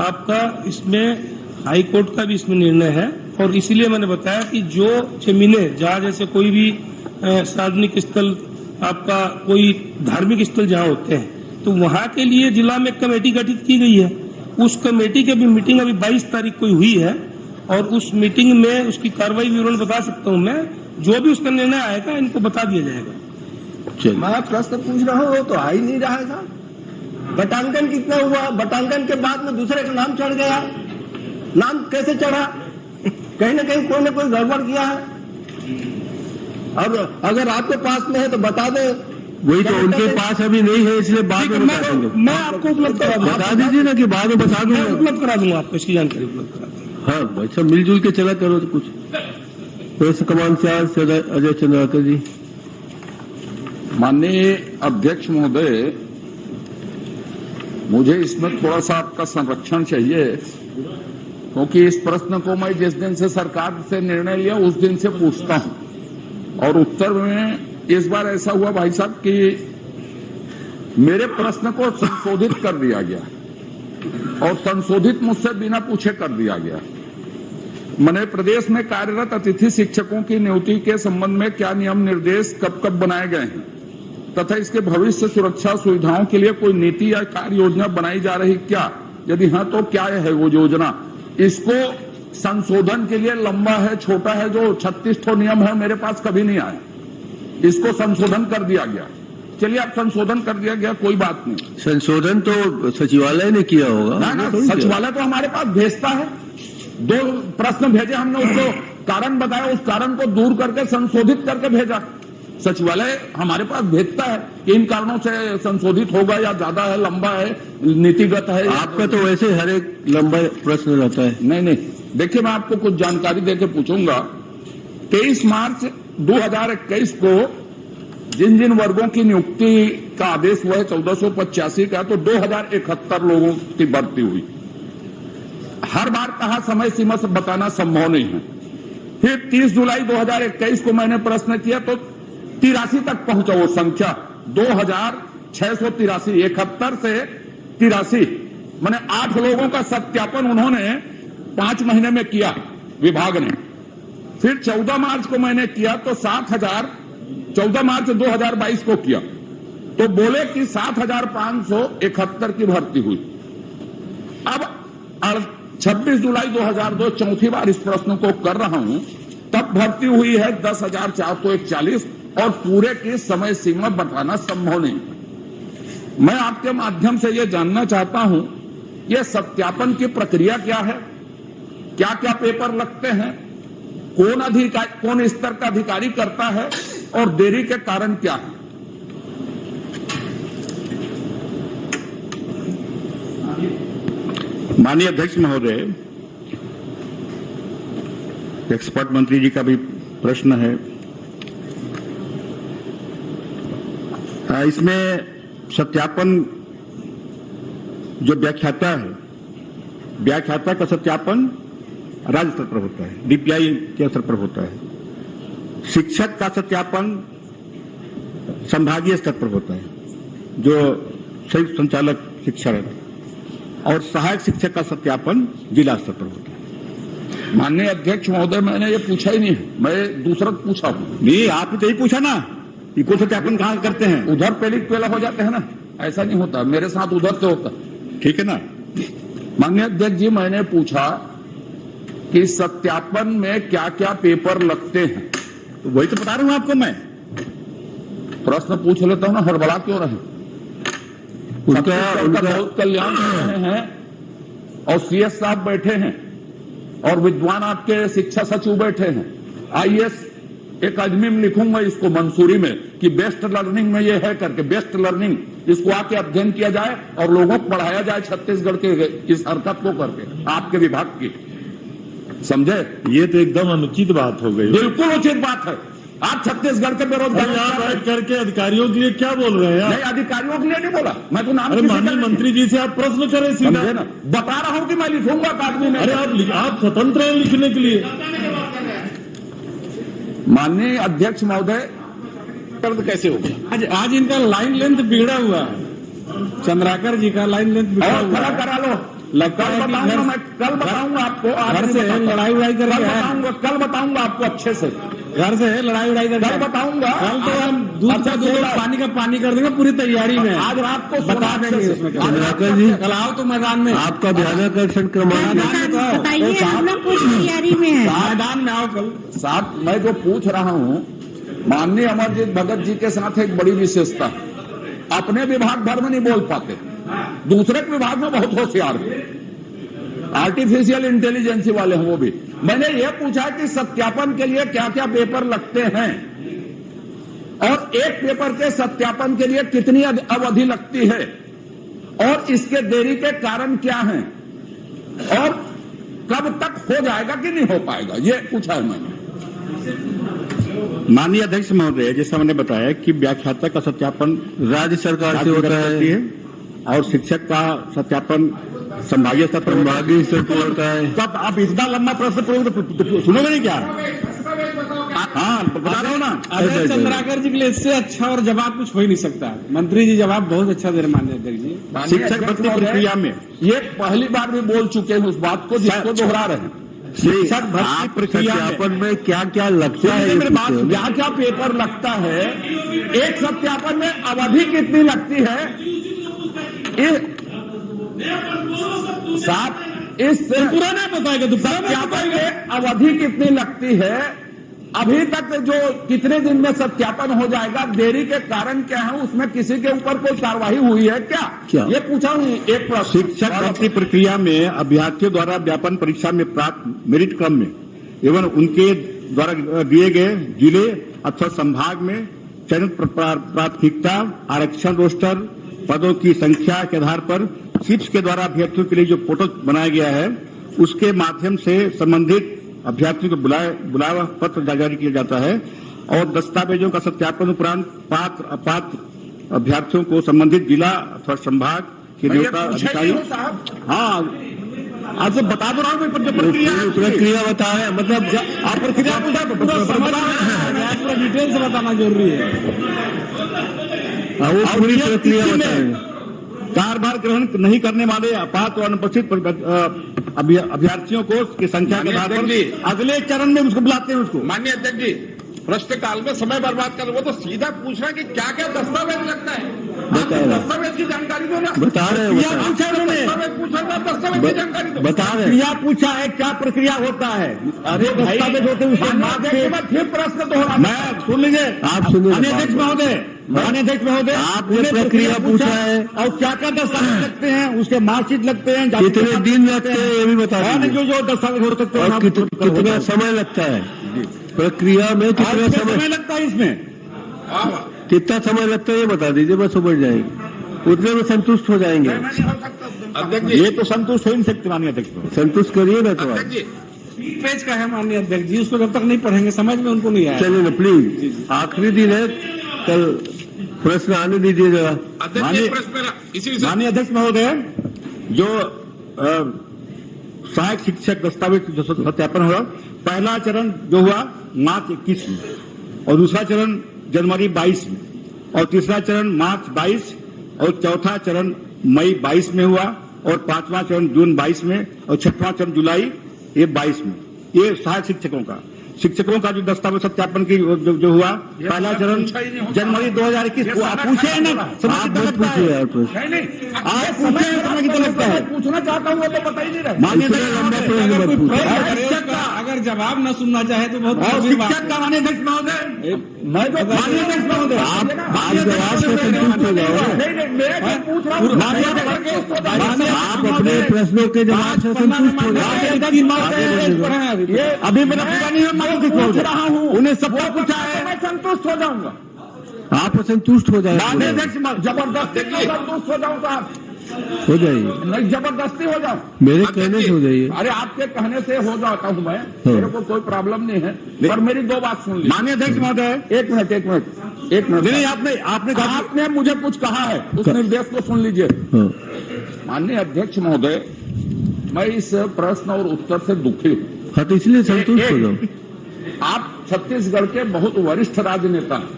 आपका। इसमें हाई कोर्ट का भी इसमें निर्णय है, और इसीलिए मैंने बताया कि जो जमीनें, जहाँ जैसे कोई भी सार्वजनिक स्थल, आपका कोई धार्मिक स्थल जहाँ होते हैं, तो वहाँ के लिए जिला में कमेटी गठित की गई है। उस कमेटी की भी मीटिंग अभी 22 तारीख को हुई है, और उस मीटिंग में उसकी कार्रवाई विवरण बता सकता हूँ मैं। जो भी उसका निर्णय आएगा इनको बता दिया जाएगा। मैं प्रश्न पूछ रहा हूँ, वो तो आ ही नहीं रहा है साहब। बटांकन कितना हुआ, बटांकन के बाद में दूसरे का नाम चढ़ गया, नाम कैसे चढ़ा? कहीं ना कहीं कोई ना कोई गड़बड़ किया है। अब अगर आपके पास में है तो बता दे। वही तो उनके पास अभी नहीं है, इसलिए बाद में बता देंगे। मैं आपको उपलब्ध करा दूंगा, बता दीजिए ना कि बाद में बता दूंगा, उपलब्ध करा दूंगा आपको, इसकी जानकारी उपलब्ध करा दूंगा। हाँ भाई साहब, मिलजुल के चला करो तो कुछ। प्रेस कमान से अजय चंद्राकर जी। माननीय अध्यक्ष महोदय, मुझे इसमें थोड़ा सा आपका संरक्षण चाहिए, क्योंकि इस प्रश्न को मैं जिस दिन से सरकार से निर्णय लिया उस दिन से पूछता हूं, और उत्तर में इस बार ऐसा हुआ भाई साहब कि मेरे प्रश्न को संशोधित कर दिया गया, और संशोधित मुझसे बिना पूछे कर दिया गया। मैंने प्रदेश में कार्यरत अतिथि शिक्षकों की नियुक्ति के संबंध में क्या नियम निर्देश कब कब बनाए गए हैं, तथा इसके भविष्य सुरक्षा सुविधाओं के लिए कोई नीति या कार्य योजना बनाई जा रही क्या? यदि हाँ तो क्या है वो योजना? इसको संशोधन के लिए लंबा है, छोटा है, जो 36 ठो नियम है मेरे पास कभी नहीं आया, इसको संशोधन कर दिया गया। चलिए आप संशोधन कर दिया गया, कोई बात नहीं। संशोधन तो सचिवालय ने किया होगा ना, सचिवालय तो हमारे पास भेजता है। 2 प्रश्न भेजे हमने, उसको कारण बताया, उस कारण को दूर करके संशोधित करके भेजा। सचिवालय हमारे पास भेजता है कि इन कारणों से संशोधित होगा या ज्यादा है, लंबा है, नीतिगत है। आपका तो वैसे हर एक लंबा प्रश्न रहता है। नहीं, देखिए मैं आपको कुछ जानकारी देके पूछूंगा। 23 मार्च 2021 को जिन जिन वर्गों की नियुक्ति का आदेश हुआ है 1485 का, तो 2071 लोगों की भर्ती हुई। हर बार कहा समय सीमा से बताना संभव नहीं है। फिर 30 जुलाई 2021 को मैंने प्रश्न किया तो 83 तक पहुंचा वो संख्या, 2683। 71 से 83 मैंने 8 लोगों का सत्यापन उन्होंने 5 महीने में किया विभाग ने। फिर 14 मार्च को मैंने किया तो 14 मार्च 2022 को किया तो बोले कि 7571 की भर्ती हुई। अब 26 जुलाई 2002 चौथी बार इस प्रश्न को कर रहा हूं, तब भर्ती हुई है 10,441 और पूरे की समय सीमा बताना संभव नहीं। मैं आपके माध्यम से यह जानना चाहता हूं, यह सत्यापन की प्रक्रिया क्या है, क्या क्या पेपर लगते हैं, कौन स्तर का अधिकारी करता है और देरी के कारण क्या है? माननीय अध्यक्ष महोदय, एक्सपर्ट मंत्री जी का भी प्रश्न है। इसमें सत्यापन जो व्याख्याता है, व्याख्याता का सत्यापन राज्य स्तर पर होता है, डीपीआई के स्तर पर होता है। शिक्षक का सत्यापन संभागीय स्तर पर होता है, जो संयुक्त संचालक शिक्षा रहता है, और सहायक शिक्षक का सत्यापन जिला स्तर पर होता है। माननीय अध्यक्ष महोदय, मैंने ये पूछा ही नहीं, मैं दूसरा पूछा हूं। नहीं, आपने तो यही पूछा ना कि को सत्यापन कहां करते हैं? उधर पेला हो जाते हैं ना, ऐसा नहीं होता, मेरे साथ उधर से होता। ठीक है ना। माननीय अध्यक्ष जी, मैंने पूछा कि सत्यापन में क्या क्या पेपर लगते हैं, तो वही तो बता रहा हूं आपको। मैं प्रश्न पूछ लेता हूं ना, हड़बड़ा क्यों रहे? उनका बहुत कल्याण कर रहे हैं और सीएस साहब बैठे हैं और विद्वान आपके शिक्षा सचिव बैठे हैं। आईएएस अकादमी में लिखूंगा इसको मंसूरी में कि बेस्ट लर्निंग में ये है करके, बेस्ट लर्निंग, इसको आके अध्ययन किया जाए और लोगों को पढ़ाया जाए छत्तीसगढ़ के इस हरकत को करके आपके विभाग की। समझे? ये तो एकदम अनुचित बात हो गई। बिल्कुल उचित बात है। आप छत्तीसगढ़ के बेरोजगार बैठ करके अधिकारियों के लिए क्या बोल रहे हैं? नहीं, अधिकारियों के लिए नहीं बोला, मैं तो नाम माननीय मंत्री जी से आप प्रश्न करें सीधा ना, बता रहा हूं कि मैं लिखूंगा अकादमी में। अरे आप स्वतंत्र हैं लिखने के लिए। माननीय अध्यक्ष महोदय, कैसे होगा? आज इनका लाइन लेंथ बिगड़ा हुआ है, चंद्राकर जी का लाइन लेंथ बिगड़ा हुआ है। करा लो, लगता है बताऊंगा, मैं कल बताऊंगा आपको। घर से लड़ाई उड़ाई करके कल बताऊंगा आपको अच्छे से। घर से लड़ाई उड़ाई करके कल बताऊंगा। कल तो हम दूध का दूध पानी का पानी कर देंगे, पूरी तैयारी में। आज रात को बता देंगे उसमें। चंद्राकर जी, कल आओ तो मैदान में, आपका ध्यानाकर्षण क्रमांक बताइए, हम लोग कुछ तैयारी में है। मैदान में आओ कल। साहब, मैं जो पूछ रहा हूं, माननीय अमरजीत भगत जी के साथ एक बड़ी विशेषता, अपने विभाग भर में नहीं बोल पाते, दूसरे विभाग में बहुत होशियार है, आर्टिफिशियल इंटेलिजेंस वाले हैं वो भी। मैंने ये पूछा कि सत्यापन के लिए क्या क्या पेपर लगते हैं और एक पेपर के सत्यापन के लिए कितनी अवधि लगती है और इसके देरी के कारण क्या हैं और कब तक हो जाएगा कि नहीं हो पाएगा, ये पूछा है मैंने। माननीय अध्यक्ष महोदय, जैसा मैंने बताया कि व्याख्याता का सत्यापन राज्य सरकार से होता है और शिक्षक का सत्यापन संभागीय स्तर पर होता है। तब आप इतना लंबा प्रश्न पूछोगे तो सुनोगे नहीं क्या? हाँ, बता रहा हूँ ना। अरे चंद्राकर जी के लिए इससे अच्छा और जवाब कुछ हो ही नहीं सकता। मंत्री जी जवाब बहुत अच्छा दे रहे माननीय अध्यक्ष जी। शिक्षक भर्ती प्रक्रिया में ये पहली बार भी बोल चुके हैं उस बात को जिसको दोहरा रहे हैं। शिक्षक भर्ती प्रक्रिया में क्या क्या लगता है, क्या क्या पेपर लगता है एक सत्यापन में अवधि कितनी लगती है? साहब इस पुराना बताएगा तो सत्यापन में अवधि कितनी लगती है? अभी तक जो कितने दिन में सत्यापन हो जाएगा? देरी के कारण क्या है? उसमें किसी के ऊपर कोई कार्रवाई हुई है क्या? ये पूछा हूं एक प्रश्न। शिक्षक भर्ती प्रक्रिया में अभ्यर्थियों द्वारा व्यापन परीक्षा में प्राप्त मेरिट क्रम में एवं उनके द्वारा दिए गए जिले अथवा संभाग में चयन प्राथमिकता, आरक्षण रोस्टर, पदों की संख्या के आधार पर चिप्स के द्वारा अभ्यर्थियों के लिए जो पोर्टल बनाया गया है उसके माध्यम से संबंधित अभ्यर्थियों को बुलावा पत्र जारी किया जाता है और दस्तावेजों का सत्यापन उपरांत पात्र अपात्र अभ्यर्थियों को संबंधित जिला अथवा संभाग के नियोक्ता अधिकारी। हाँ, आज बता दो रहा हूँ प्रक्रिया बता रहे हैं, मतलब आप प्रक्रिया पूरा डिटेल से बताना जरूरी है। वो पूरी प्रक्रिया बताएंगे। कार्यभार ग्रहण नहीं करने वाले अपात्र और अनुपस्थित अभ्यर्थियों को की संख्या के आधार पर अगले चरण में उसको बुलाते हैं। उसको माननीय अध्यक्ष जी, प्रश्नकाल में समय बर्बाद कर, वो तो सीधा पूछ रहा है कि क्या क्या दस्तावेज लगता है। दस्तावेज की जानकारी दो ना। बता रहे हैं, दस्तावेज पूछा था, दस्तावेज की जानकारी दो। बता रहे हैं, प्रक्रिया पूछा है, क्या प्रक्रिया होता है? अरे दस्तावेज होते हैं उसके फिर प्रश्न दोहरा। मैं सुन लीजिए, आप सुनिए। अध्यक्ष महोदय, आपने प्रक्रिया पूछा है और क्या क्या दस्तावेज लगते हैं? उसके मार्कशीट लगते हैं, कितने दिन लगते हैं ये भी बता दीजिए। जो दस्तावेज हो सकते हैं, कितना समय लगता है प्रक्रिया में, कितना समय लगता है इसमें, कितना समय लगता है ये बता दीजिए, बस समझ जाएंगे, उतने में संतुष्ट हो जाएंगे। अध्यक्ष जी, ये तो संतुष्ट हो ही नहीं सकते माननीय अध्यक्ष, संतुष्ट करिए ना। तो पेज का है माननीय अध्यक्ष जी, उसको जब तक नहीं पढ़ेंगे समझ में उनको नहीं आया। चलिए ना प्लीज, आखिरी दिन है कल, प्रश्न आने दीजिए जरा। माननीय अध्यक्ष महोदय, जो सहायक शिक्षक दस्तावेज जो सत्यापन हुआ, पहला चरण जो हुआ मार्च 21 में और दूसरा चरण जनवरी 22 में और तीसरा चरण मार्च 22 और चौथा चरण मई 22 में हुआ और पांचवा चरण जून 22 में और छठवां चरण जुलाई ये 22 में। ये सहायक शिक्षकों का जो दस्तावेज सत्यापन की जो हुआ, पहला चरण जनवरी 2021। पूछे ना, आप मत पूछिए यार, आप पूछे लगता है, पूछना चाहता हूँ तो बता ही नहीं रहा। माननीय अगर जवाब न सुनना चाहे तो बहुत शिक्षक का माननीय अध्यक्ष महोदय, मैं तो माननीय अध्यक्ष महोदय, आप जवाब से संतुष्ट हो जाओ। आप अपने प्रश्नों के जवाब से संतुष्ट हो जाओ। अभी मेरा पूरा नहीं है, पूछ रहा हूँ, उन्हें सबको पूछा है, मैं संतुष्ट हो जाऊंगा। आप संतुष्ट हो जाए, जबरदस्ती संतुष्ट हो जाऊंगा, हो जाइए, नहीं जबरदस्ती हो जाओ, मेरे कहने से हो जाइए। अरे आपके कहने से हो जाता हूँ मैं, मेरे को कोई प्रॉब्लम नहीं है, पर मेरी दो बात सुन ली। माननीय अध्यक्ष महोदय, एक मिनट नहीं, आपने मुझे कुछ कहा है, उस निर्देश को सुन लीजिए। माननीय अध्यक्ष महोदय, मैं इस प्रश्न और उत्तर से दुखी हूँ। हाँ, तो इसलिए संतुष्ट हो जाओ। आप छत्तीसगढ़ के बहुत वरिष्ठ राजनेता हैं।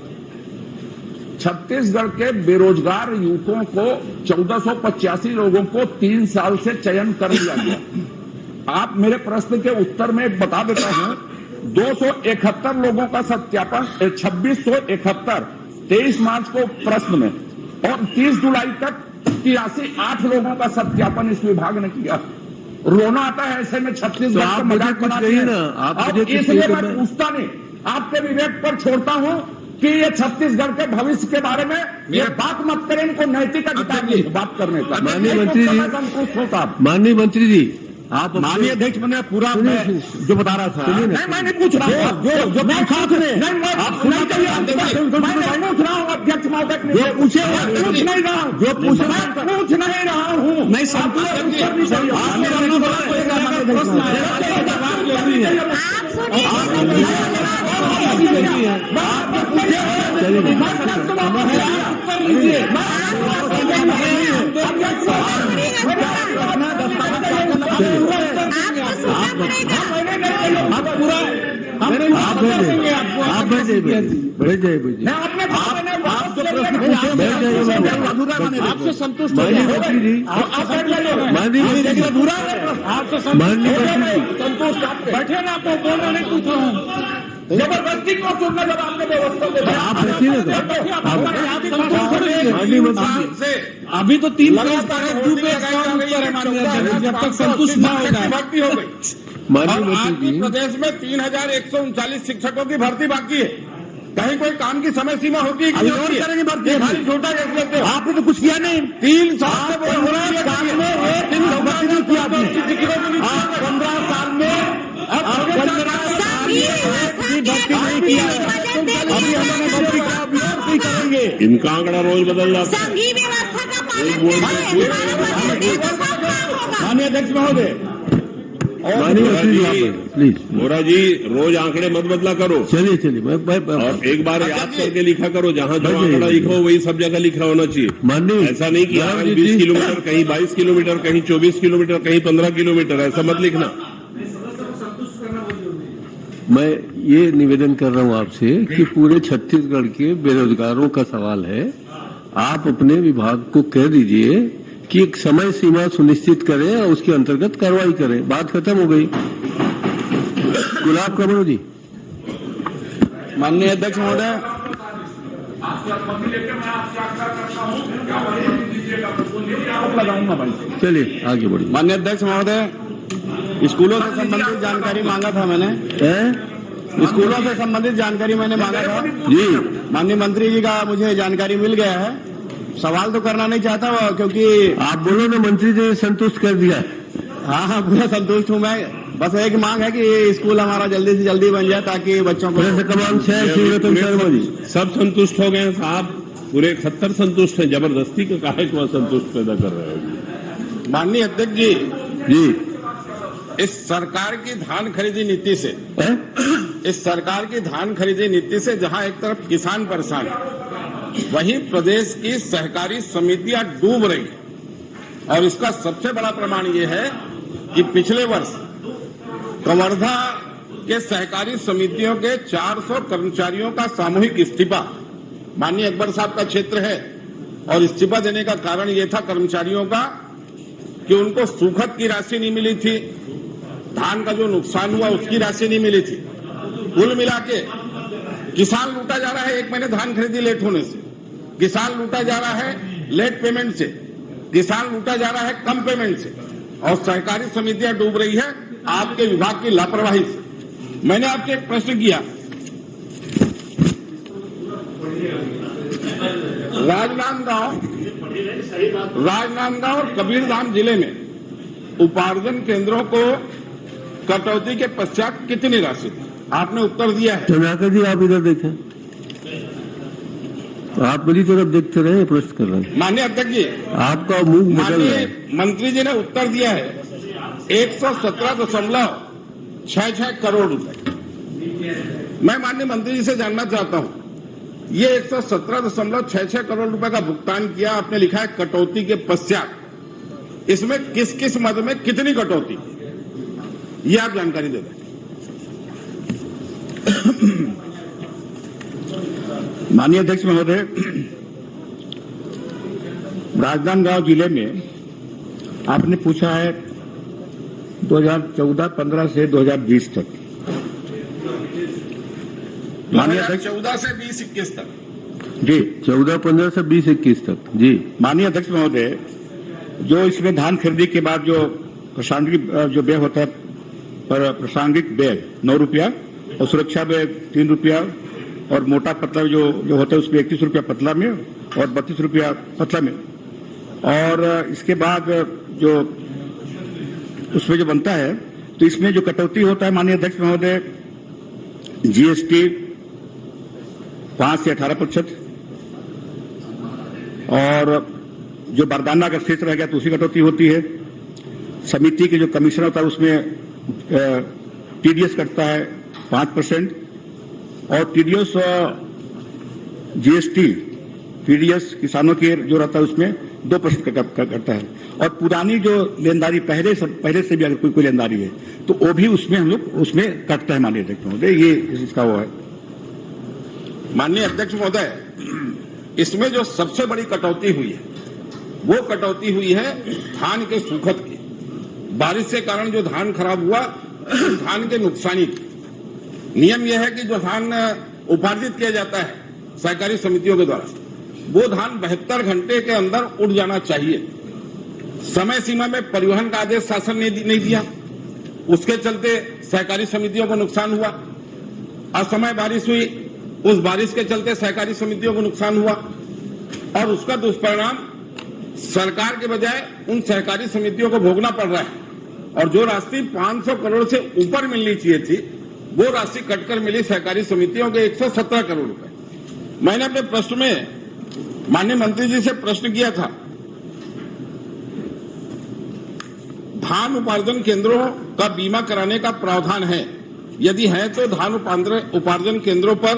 छत्तीसगढ़ के बेरोजगार युवकों को 1485 लोगों को 3 साल से चयन कर लिया गया। आप मेरे प्रश्न के उत्तर में बता देता हूं, 271 लोगों का सत्यापन 2671 23 मार्च को प्रश्न में और 30 जुलाई तक 83 लोगों का सत्यापन इस विभाग ने किया। रोना आता है ऐसे में छत्तीसगढ़ का मजाक बनाते हैं ना, इसलिए मैं पूछता नहीं, आपके विवेक पर छोड़ता हूं कि ये छत्तीसगढ़ के भविष्य के बारे में ये बात मत करें, इनको नैतिक अधिकार नहीं बात करने का। माननीय मंत्री जी, संतुष्ट होता माननीय मंत्री जी, आप माननीय अध्यक्ष मैंने पूरा जो बता रहा था, नहीं मैं नहीं पूछ रहा हूँ, जो मैं पूछ रहा हूँ अध्यक्ष महोदय, जो पूछे पूछ नहीं रहा हूँ, जो पूछ नहीं रहा हूँ, नहीं आपसे संतुष्ट संतुष्ट बैठे ना, आपको बोलना नहीं पूछ रहा हूँ। जबरदस्ती को चुनना जब आपने व्यवस्था दे अभी तो 3 लगातार जब तक संतुष्ट न हो जाए भर्ती हो गई और आपके प्रदेश में 3139 शिक्षकों की भर्ती बाकी है। कहीं कोई काम की समय सीमा होती है कि नहीं करेंगे भर्ती? खाली छोटा देख लेते हो। आपने तो कुछ किया नहीं। 3 साल से 15 साल में एक दिन भर्ती नहीं किया आपने। 15 साल में अब 15 साल में भर्ती नहीं किया। अभी हमने भर्ती का अभ्यास नहीं करेंगे। इनका आंकड़ा रोज बदल जाता है। संघीय व्यवस्था का पालन माननीय अध्यक्ष महोदय प्लीज मोरा जी, रोज आंकड़े मत बदला करो। चलिए और एक बार याद करके लिखा करो, जहाँ जो आंकड़ा लिखा हो वही सब जगह लिखा होना चाहिए। माननीय ऐसा नहीं कि 20 किलोमीटर, कहीं 22 किलोमीटर, कहीं 24 किलोमीटर, कहीं 15 किलोमीटर, ऐसा मत लिखना। मैं ये निवेदन कर रहा हूँ आपसे कि पूरे छत्तीसगढ़ के बेरोजगारों का सवाल है। आप अपने विभाग को कह दीजिए कि एक समय सीमा सुनिश्चित करें और उसके अंतर्गत कार्रवाई करें। बात खत्म हो गई। गुलाब कमल जी। माननीय अध्यक्ष महोदय, लगाऊंगा भाई। चलिए आगे बढ़िए। माननीय अध्यक्ष महोदय, स्कूलों से संबंधित जानकारी मांगा था मैंने। स्कूलों से संबंधित जानकारी मैंने मांगा था जी। माननीय मंत्री जी का मुझे जानकारी मिल गया है। सवाल तो करना नहीं चाहता क्योंकि आप बोलो ना, मंत्री जी ने संतुष्ट कर दिया। हाँ, पूरा संतुष्ट हूँ मैं। बस एक मांग है कि स्कूल हमारा जल्दी से जल्दी बन जाए ताकि बच्चों को कमान शर्मा जी सब संतुष्ट हो गए हैं साहब। पूरे 71 संतुष्ट है। जबरदस्ती के काहे को असंतुष्ट पैदा कर रहे हो? माननीय अध्यक्ष जी, जी इस सरकार की धान खरीदी नीति से इस सरकार की धान खरीदी नीति से जहां एक तरफ किसान परेशान है, वहीं प्रदेश की सहकारी समितियां डूब रही हैं। और इसका सबसे बड़ा प्रमाण ये है कि पिछले वर्ष कवर्धा के सहकारी समितियों के 400 कर्मचारियों का सामूहिक इस्तीफा, माननीय अकबर साहब का क्षेत्र है, और इस्तीफा देने का कारण ये था कर्मचारियों का कि उनको सूखत की राशि नहीं मिली थी, धान का जो नुकसान हुआ उसकी राशि नहीं मिली थी। कुल मिला के किसान लूटा जा रहा है। 1 महीने धान खरीदी लेट होने से किसान लूटा जा रहा है, लेट पेमेंट से किसान लूटा जा रहा है, कम पेमेंट से, और सहकारी समितियां डूब रही है आपके विभाग की लापरवाही से। मैंने आपसे एक प्रश्न किया, राजनांदगांव और कबीरधाम जिले में उपार्जन केंद्रों को कटौती के पश्चात कितनी राशि थी? आपने उत्तर दिया है। चंद्राकर जी, आप इधर देखें। आप मेरी तरफ देखते रहे, प्रश्न कर रहे हैं। माननीय अध्यक्ष जी, आपका मुंह बदल रहा है। मंत्री जी ने उत्तर दिया है 117.66 करोड़ रुपए। मैं माननीय मंत्री जी से जानना चाहता हूं, ये 117.66 करोड़ रुपए का भुगतान किया, आपने लिखा है कटौती के पश्चात। इसमें किस किस मद में कितनी कटौती, ये आप जानकारी दे दें। माननीय अध्यक्ष महोदय, राजनांदगांव जिले में आपने पूछा है 2014-15 से 2020 तक। माननीय अध्यक्ष 14 से 20-21 तक। जी, 14-15 से 20-21 तक। जी माननीय अध्यक्ष महोदय, जो इसमें धान खरीदी के बाद जो प्रासंगिक जो व्यय होता है, पर प्रासंगिक व्यय 9 रुपया, और सुरक्षा व्यय 3 रुपया, और मोटा पतला जो होता है उसमें 31 रुपया पतला में और 32 रुपया पतला में, और इसके बाद जो उसमें जो बनता है, तो इसमें जो कटौती होता है माननीय अध्यक्ष महोदय, जीएसटी 5 से 18%, और जो बारदाना का शेष रह गया तो उसी कटौती होती है। समिति के जो कमीशन होता है उसमें टीडीएस कटता है 5%, और टीडीएस जीएसटी टीडीएस किसानों के जो रहता है उसमें 2% कटता है। और पुरानी जो लेनदारी पहले से भी अगर कोई लेनदारी है तो वो भी उसमें हम लोग उसमें कटता है माननीय अध्यक्ष महोदय, ये इसका वो है। माननीय अध्यक्ष महोदय, इसमें जो सबसे बड़ी कटौती हुई है वो कटौती हुई है धान के सूखत की। बारिश के कारण जो धान खराब हुआ, धान के नुकसानी की, नियम यह है कि जो धान उपार्जित किया जाता है सहकारी समितियों के द्वारा, वो धान 72 घंटे के अंदर उड़ जाना चाहिए। समय सीमा में परिवहन का आदेश शासन ने नहीं दिया, उसके चलते सहकारी समितियों को नुकसान हुआ। असमय बारिश हुई, उस बारिश के चलते सहकारी समितियों को नुकसान हुआ और उसका दुष्परिणाम सरकार के बजाय उन सहकारी समितियों को भोगना पड़ रहा है। और जो राशि 500 करोड़ से ऊपर मिलनी चाहिए थी, वो राशि कटकर मिली सहकारी समितियों के 117 करोड़ रुपए। मैंने अपने प्रश्न में माननीय मंत्री जी से प्रश्न किया था, धान उपार्जन केंद्रों का बीमा कराने का प्रावधान है, यदि है तो धान उपार्जन केंद्रों पर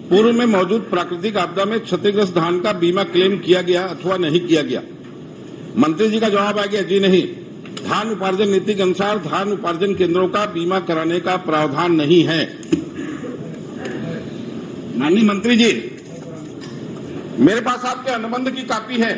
पूर्व में मौजूद प्राकृतिक आपदा में क्षतिग्रस्त धान का बीमा क्लेम किया गया अथवा नहीं किया गया। मंत्री जी का जवाब आ गया, जी नहीं, धान उपार्जन नीति के अनुसार धान उपार्जन केंद्रों का बीमा कराने का प्रावधान नहीं है। माननीय मंत्री जी, मेरे पास आपके अनुबंध की कॉपी है,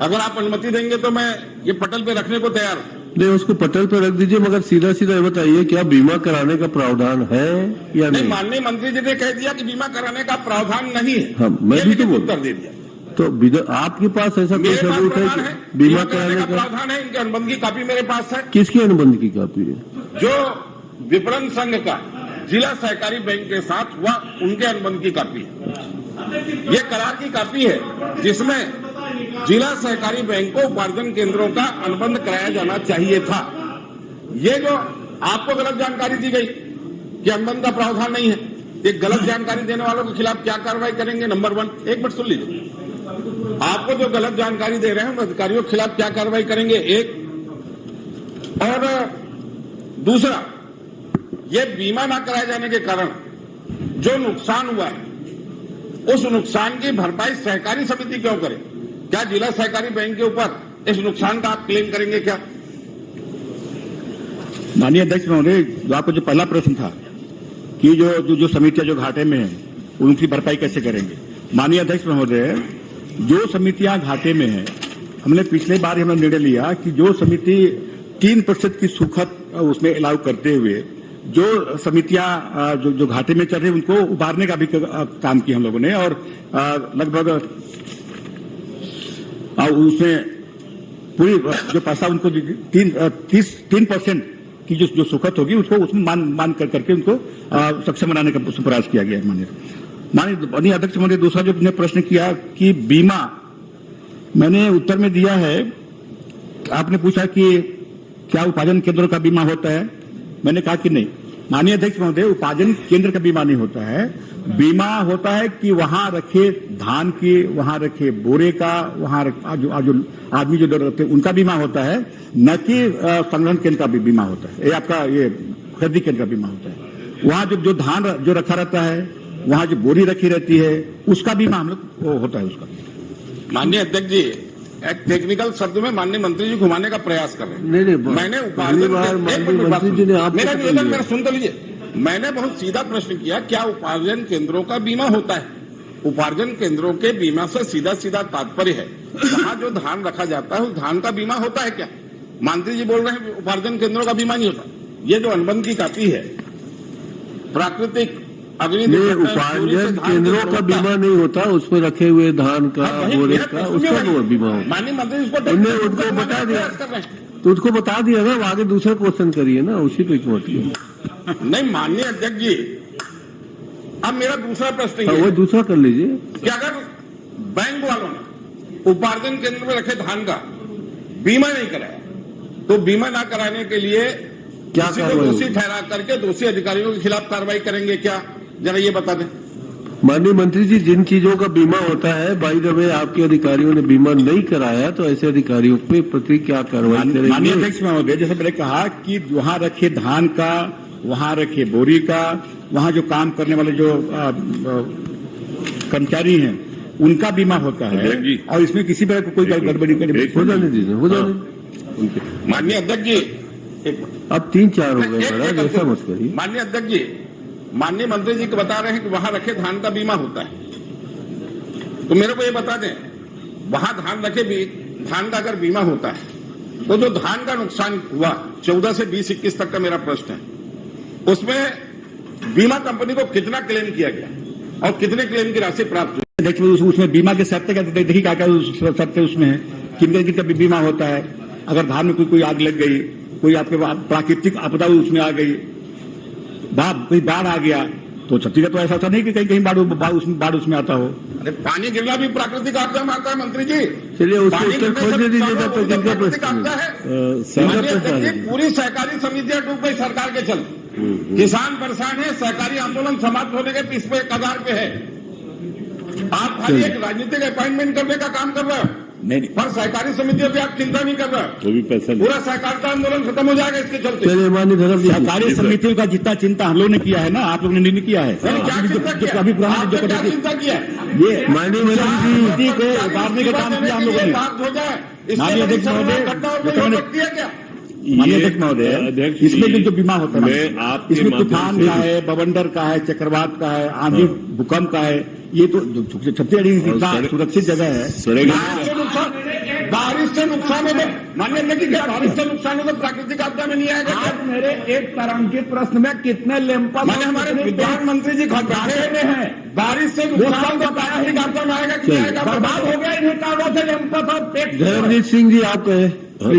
अगर आप अनुमति देंगे तो मैं ये पटल पे रखने को तैयार हूं। नहीं, उसको पटल पे रख दीजिए, मगर सीधा सीधा ये बताइए क्या बीमा कराने का प्रावधान है या नहीं? माननीय मंत्री जी ने कह दिया कि बीमा कराने का प्रावधान नहीं है। हाँ, मैं भी तो उत्तर दे दिया। तो आपके पास ऐसा कोई सबूत है कि बीमा कराने का प्रावधान है? इनके अनुबंध की कॉपी मेरे पास है। किसकी अनुबंध की कॉपी है? जो विपणन संघ का जिला सहकारी बैंक के साथ हुआ, उनके अनुबंध की कॉपी है। ये करार की कॉपी है जिसमें जिला सहकारी बैंक को उपार्जन केंद्रों का अनुबंध कराया जाना चाहिए था। ये जो आपको गलत जानकारी दी गई कि अनुबंध का प्रावधान नहीं है, ये गलत जानकारी देने वालों के खिलाफ क्या कार्रवाई करेंगे? नंबर 1, एक मिनट सुन लीजिए, आपको जो गलत जानकारी दे रहे हैं उन अधिकारियों के खिलाफ क्या कार्रवाई करेंगे? एक, और दूसरा, ये बीमा ना कराए जाने के कारण जो नुकसान हुआ है, उस नुकसान की भरपाई सहकारी समिति क्यों करे? क्या जिला सहकारी बैंक के ऊपर इस नुकसान का आप क्लेम करेंगे क्या? माननीय अध्यक्ष महोदय, जो आपका जो पहला प्रश्न था कि जो समितियां जो घाटे में हैं उनकी भरपाई कैसे करेंगे, माननीय अध्यक्ष महोदय, जो समितियां घाटे में हैं, हमने पिछले बार हमने निर्णय लिया कि जो समिति 3% की सूखत उसमें अलाउ करते हुए जो समितियां जो घाटे में चल रही उनको उबारने का भी काम किया हम लोगों ने, और लगभग उसमें पूरी जो पैसा उनको 3% की जो सुखत होगी उसको उसमें मान करके उनको सक्षम बनाने का प्रयास किया गया। माननीय अध्यक्ष महोदय, दूसरा जो आपने प्रश्न किया कि बीमा, मैंने उत्तर में दिया है, आपने पूछा कि क्या उपार्जन केंद्रों का बीमा होता है, मैंने कहा कि नहीं। माननीय अध्यक्ष महोदय, उपार्जन केंद्र का बीमा नहीं होता है, बीमा होता है कि वहां रखे धान के, वहां रखे बोरे का, वहां जो आदमी जो रहते हैं उनका बीमा होता है, न कि संग्रहण केंद्र का भी बीमा होता है। ये आपका ये खरीदी केंद्र का बीमा होता है। वहां जो धान जो रखा रहता है, वहां जो बोरी रखी रहती है, उसका बीमा हम लोग होता है उसका। माननीय अध्यक्ष जी, एक टेक्निकल शब्द में माननीय मंत्री जी घुमाने का प्रयास कर रहे हैं। नहीं, मैंने मंत्री जी ने मेरा निवेदन मेरा सुन तो लीजिए, मैंने बहुत सीधा प्रश्न किया, क्या उपार्जन केंद्रों का बीमा होता है? उपार्जन केंद्रों के बीमा से सीधा सीधा तात्पर्य है वहां जो धान रखा जाता है उस धान का बीमा होता है क्या? मंत्री जी बोल रहे हैं उपार्जन केंद्रों का बीमा नहीं होता। ये जो अनुबंध की कॉपी है, प्राकृतिक उपार्जन केंद्रों का बीमा नहीं होता, उसमें रखे हुए धान का, बोरे का, उसका बीमा होता। माननीय मंत्री उनको बता दिया, तो उसको बता दिया ना, आगे दूसरा क्वेश्चन करिए ना, उसी पे क्यों? नहीं माननीय अध्यक्ष जी, अब मेरा दूसरा प्रश्न वो दूसरा कर लीजिए कि अगर बैंक वालों ने उपार्जन केंद्र में रखे धान का बीमा नहीं कराया, तो बीमा ना कराने के लिए क्या दोषी ठहरा करके दोषी अधिकारियों के खिलाफ कार्रवाई करेंगे क्या? जरा ये बता दें। माननीय मंत्री जी, जिन चीजों का बीमा होता है, बाई द वे आपके अधिकारियों ने बीमा नहीं कराया, तो ऐसे अधिकारियों पे प्रति क्या कार्रवाई करेंगे? माननीय अध्यक्ष महोदय, जैसे मैंने कहा कि वहां रखे धान का, वहां रखे बोरी का, वहां जो काम करने वाले जो कर्मचारी हैं उनका बीमा होता है, और इसमें किसी तरह को कोई गड़बड़ी हो जाने दीजिए, हो जाने। माननीय अध्यक्ष जी, अब 3-4 हो गए, ऐसा मत करिए। माननीय अध्यक्ष जी, माननीय मंत्री जी को बता रहे हैं कि वहां रखे धान का बीमा होता है, तो मेरे को ये बता दें, वहां धान रखे भी धान का अगर बीमा होता है, तो जो धान का नुकसान हुआ 14 से 20-21 तक का मेरा प्रश्न है, उसमें बीमा कंपनी को कितना क्लेम किया गया और कितने क्लेम की राशि प्राप्त हुई? देखिए उसमें बीमा के शर्त क्या देखिए क्या क्या शर्त उसमें है, कितने कितना बीमा होता है। अगर धान में कोई आग लग गई, कोई आपके प्राकृतिक आपदा उसमें आ गई, कोई बाढ़ आ गया, तो छत्तीसगढ़ तो ऐसा था नहीं कि कहीं कहीं बाढ़ उसमें आता हो। अरे पानी गिरना भी प्राकृतिक आपदा में आता है मंत्री जी। चलिए उसको उत्तर खोजने दीजिएगा तो जिनका प्राकृतिक आपदा है। पूरी सहकारी समितियां डूब गई सरकार के चलते, किसान परेशान है, सहकारी आंदोलन समाप्त होने के इस पे कगार पे है। आप खाली एक राजनीतिक अपॉइंटमेंट करने का काम कर रहे हो, नहीं पर सहकारी समितियों की आप चिंता नहीं कर रहे, वो भी पैसा पूरा सहकारिता आंदोलन खत्म हो जाएगा इसके चलते। चलिए माननीय धर्म जी, सहकारी समितियों का जितना चिंता हम लोग ने किया है ना, आप लोग ने नहीं किया है। क्या चिंता किया? अभी पुराना आपने जो क्या चिंता किया? ये माननीय मंत्री जी को उतारने का काम किया हम लोगों ने। बात हो जाए, माननीय अध्यक्ष महोदय, क्या माननीय अध्यक्ष महोदय, इसमें जो बीमा होता है इसमें तूफान का है, बवंडर का है, चक्रवात का है, आंधी भूकंप का है, ये तो छत्तीसगढ़ सुरक्षित जगह है। बारिश से नुकसान हो तो मान्य लेकिन क्या बारिश से नुकसान हो तो प्राकृतिक आपदा में नहीं आएगा? आप मेरे एक तारांकित प्रश्न में कितने लेम्पा मैंने हमारे विद्यान मंत्री जी बैठे में है, बारिश से नुकसान तो प्राकृतिक आपदा में आएगा कि नहीं आएगा? बर्बाद हो गया इन्हीं कारणों से लेम्पा था पेट। धर्मजीत सिंह जी आप कहे।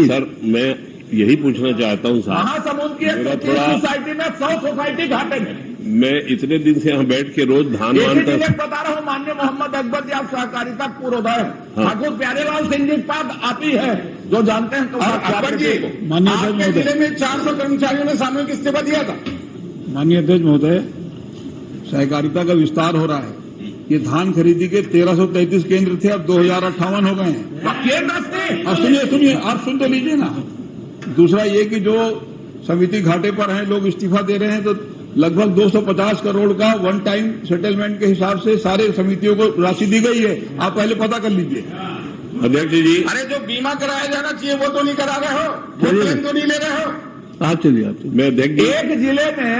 सर मैं यही पूछना चाहता हूँ साहब, महासमुंद की सोसाइटी में 100 सोसाइटी घाटे में। मैं इतने दिन से यहाँ बैठ के रोज धान मानता बता रहा हूँ, माननीय मोहम्मद अकबर जी, आप सहकारिता पूर्वोदय ठाकुर प्यारेलाल सिंह जी पाद आप ही है जो जानते हैं। अकबर जी, आपके जिले में 400 कर्मचारियों ने सामूहिक इस्तीफा दिया था। माननीय अध्यक्ष महोदय, सहकारिता का विस्तार हो रहा है। ये धान खरीदी के 1333 केंद्र थे, अब 2058 हो गए हैं। अब सुनिए आप सुन तो लीजिए ना। दूसरा ये कि जो समिति घाटे पर हैं, लोग इस्तीफा दे रहे हैं, तो लगभग 250 करोड़ का वन टाइम सेटलमेंट के हिसाब से सारे समितियों को राशि दी गई है। आप पहले पता कर लीजिए। अध्यक्ष जी, अरे जो बीमा कराया जाना चाहिए वो तो नहीं करा रहे हो, क्लेम तो नहीं ले रहे हो। आप चलिए मैं एक जिले में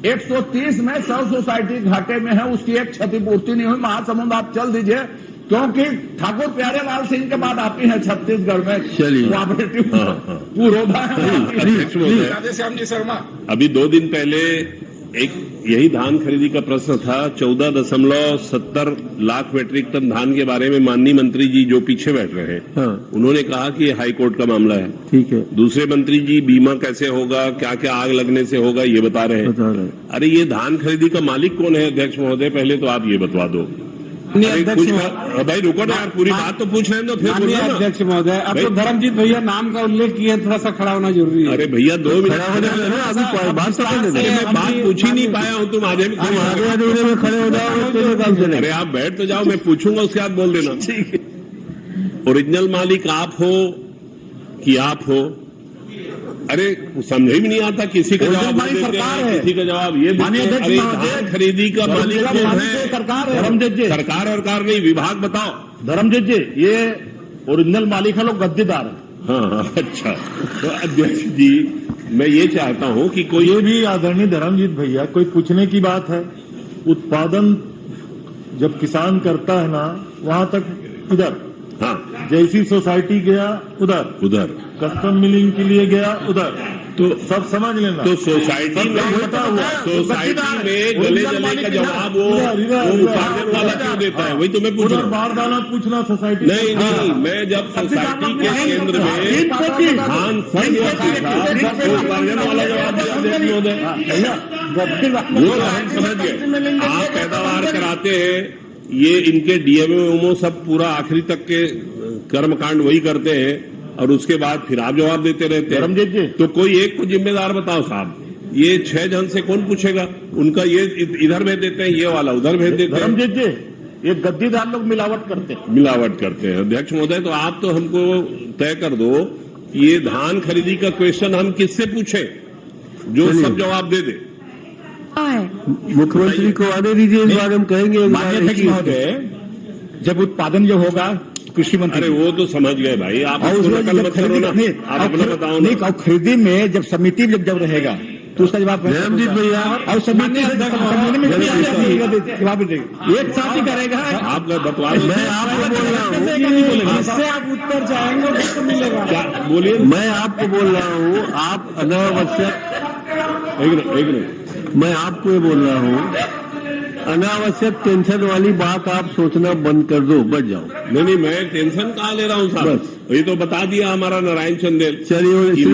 130 में 100 सोसाइटी घाटे में है, उसकी एक क्षतिपूर्ति नहीं हुई। महासमुंद आप चल दीजिए, क्योंकि ठाकुर प्यारेलाल सिंह के बाद आप ही हैं छत्तीसगढ़ में कोऑपरेटिव पूर्वोदय। राधेश्याम जी शर्मा, अभी 2 दिन पहले एक यही धान खरीदी का प्रश्न था, 14.70 लाख मीट्रिक टन धान के बारे में माननीय मंत्री जी जो पीछे बैठ रहे हैं, उन्होंने कहा कि ये हाई कोर्ट का मामला है। ठीक है। दूसरे मंत्री जी बीमा कैसे होगा, क्या क्या आग लगने से होगा, ये बता रहे हैं। अरे ये धान खरीदी का मालिक कौन है अध्यक्ष महोदय, पहले तो आप ये बतवा दो। भाई रुको ना यार, पूरी बात तो पूछ रहे हैं तो फिर बोलो ना। अध्यक्ष महोदय, अब तो धर्मजीत भैया नाम का उल्लेख किए, थोड़ा सा खड़ा होना जरूरी है। अरे भैया 2 मिनट बात बात पूछ ही नहीं पाया हूँ, तुम आधे में खड़े हो जाओ। अरे आप बैठ तो जाओ, मैं पूछूंगा उसके बाद बोल देना। ओरिजिनल मालिक आप हो कि आप हो? अरे समझ भी नहीं आता, किसी का जवाब सरकार है, किसी का जवाब ये। अरे धान खरीदी का मालिक कौन है? सरकार है। धर्मजीत जी, सरकार और कार नहीं, विभाग बताओ। धर्मजीत जी, ये ओरिजिनल मालिक है, लोग गद्दीदार है। हाँ अच्छा, तो अध्यक्ष जी मैं ये चाहता हूँ कि कोई ये भी आदरणीय धर्मजीत भैया, कोई पूछने की बात है? उत्पादन जब किसान करता है ना, वहां तक इधर, हाँ जैसी सोसाइटी गया उधर, कस्टम मिलिंग के लिए गया उधर, तो सब समझ लेना। तो सोसाइटी में गले जले का जवाब वो उत्पादन वाला क्यों देता है? वही तो मैं पूछ रहा हूँ। बारदाना पूछना सोसाइटी नहीं, मैं जब सोसाइटी के केंद्र में धान उत्पादन वाला जवाब दिया, वो हम समझ गए। आप पैदावार कराते हैं, ये इनके डीएमओ सब पूरा आखिरी तक के कर्मकांड वही करते हैं, और उसके बाद फिर आप जवाब देते रहते हैं। तो कोई एक को जिम्मेदार बताओ साहब। ये 6 जन से कौन पूछेगा? उनका ये इधर भेज देते हैं, ये वाला उधर भेज देते हैं। धर्मजीत जी, ये गद्दीदार लोग मिलावट करते हैं। अध्यक्ष महोदय, तो आप तो हमको तय कर दो, ये धान खरीदी का क्वेश्चन हम किससे पूछे जो सब जवाब दे दे? मुख्यमंत्री को आने दीजिए, इस बारे में कहेंगे। माननीय अध्यक्ष महोदय, जब उत्पादन जो होगा कृषि मंत्री, अरे वो तो समझ गए भाई, आप नकल मत करो ना, आप अपना बताओ ना। नहीं, खरीदी में जब समिति जब रहेगा तो उसका जवाब धर्मजीत भैया और समिति जवाब देगा, एक साथ ही करेगा। आप बतवा, मैं आपको बोल रहा हूँ, इससे आप उत्तर चाहेंगे तो मिलेगा। बोलिए। मैं आपको बोल रहा हूँ, आप अनावश्यक एक मिनट मैं आपको ये बोल रहा हूँ, अनावश्यक टेंशन वाली बात आप सोचना बंद कर दो, बच जाओ। नहीं, मैं टेंशन कहाँ ले रहा हूँ साहब, ये तो बता दिया हमारा नारायण चंदेल। चलिए,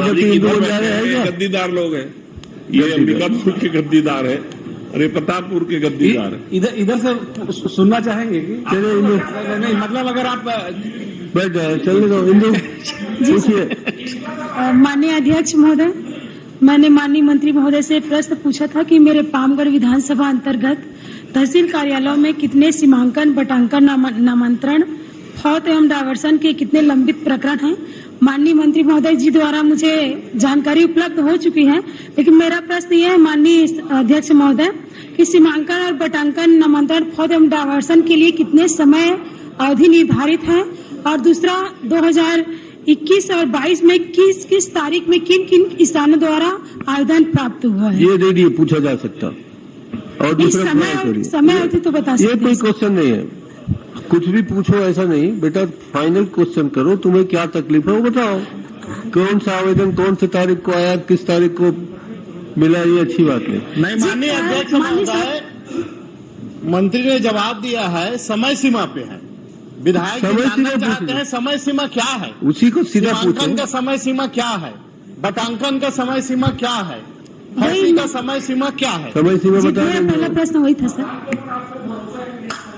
गद्दीदार लोग हैं, ये अंबिकापुर के गद्दीदार है, अरे प्रतापपुर के गद्दीदार है। इधर से सुनना चाहेंगे कि चलिए, नहीं, मतलब अगर आप बैठ जाओ, चलने दो। इंदु पूछिए। माननीय अध्यक्ष महोदय, मैंने माननीय मंत्री महोदय से प्रश्न पूछा था कि मेरे पामगढ़ विधानसभा अंतर्गत तहसील कार्यालयों में कितने सीमांकन, बटांकन, नामांतरण, फौत एवं डायवर्सन के कितने लंबित प्रकरण हैं। माननीय मंत्री महोदय जी द्वारा मुझे जानकारी उपलब्ध हो चुकी है, लेकिन मेरा प्रश्न यह है माननीय अध्यक्ष महोदय कि सीमांकन और बटांकन, नामांतरण, फौत एवं डायवर्सन के लिए कितने समय अवधि निर्धारित है, और दूसरा 2021 और 22 में किस तारीख में किन किन किसानों द्वारा आवेदन प्राप्त हुआ है। ये दे दिए, पूछा जा सकता। और दूसरा समय अवधि तो बता सकते हैं। ये कोई क्वेश्चन नहीं है, कुछ भी पूछो ऐसा नहीं बेटा, फाइनल क्वेश्चन करो, तुम्हें क्या तकलीफ है वो बताओ। कौन सा आवेदन कौन सी तारीख को आया, किस तारीख को मिला, ये अच्छी बात नहीं। माननीय अध्यक्ष महोदय, मंत्री ने जवाब दिया है समय सीमा पे है। विधायक जानना चाहते हैं समय सीमा क्या है, उसी को सीधा पूछो। सीमांकन का समय सीमा क्या है, बटांकन का समय सीमा क्या है, फौजी का समय सीमा क्या है। समय सीमा बता। पहला प्रश्न वही था सर।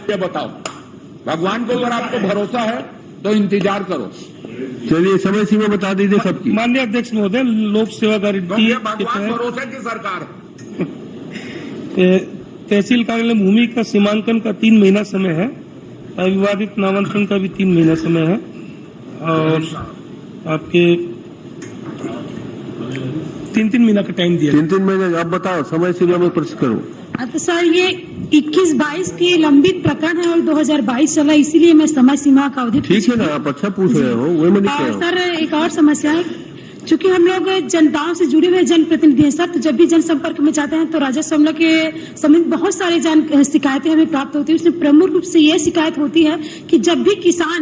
ये बताओ, भगवान को अगर आपको भरोसा है तो इंतजार करो। चलिए, समय सीमा बता दीजिए सबकी। माननीय अध्यक्ष महोदय, लोक सेवा गारंटी ये भगवान भरोसे की सरकार तहसील कार्यालय भूमि का सीमांकन का 3 महीना समय है, अविवादित नामांतरण का भी 3 महीना समय है, और आपके 3 महीना का टाइम दिया। 3 महीने। आप बताओ, समय सीमा में प्रश्न करो। तो सर ये 21-22 के लंबित प्रकरण है और 2022 चला, इसीलिए मैं समय सीमा का अवधि। ठीक है ना, आप अच्छा पूछ रहे हो, वही मैं कह रहा हूं। सर एक और समस्या है, चूंकि हम लोग जनताओं से जुड़े हुए जनप्रतिनिधि हैं सर, तो जब भी जनसंपर्क में जाते हैं तो राजस्व मामला के संबंधित बहुत सारे शिकायतें हमें प्राप्त होती है। उसमें प्रमुख रूप से ये शिकायत होती है कि जब भी किसान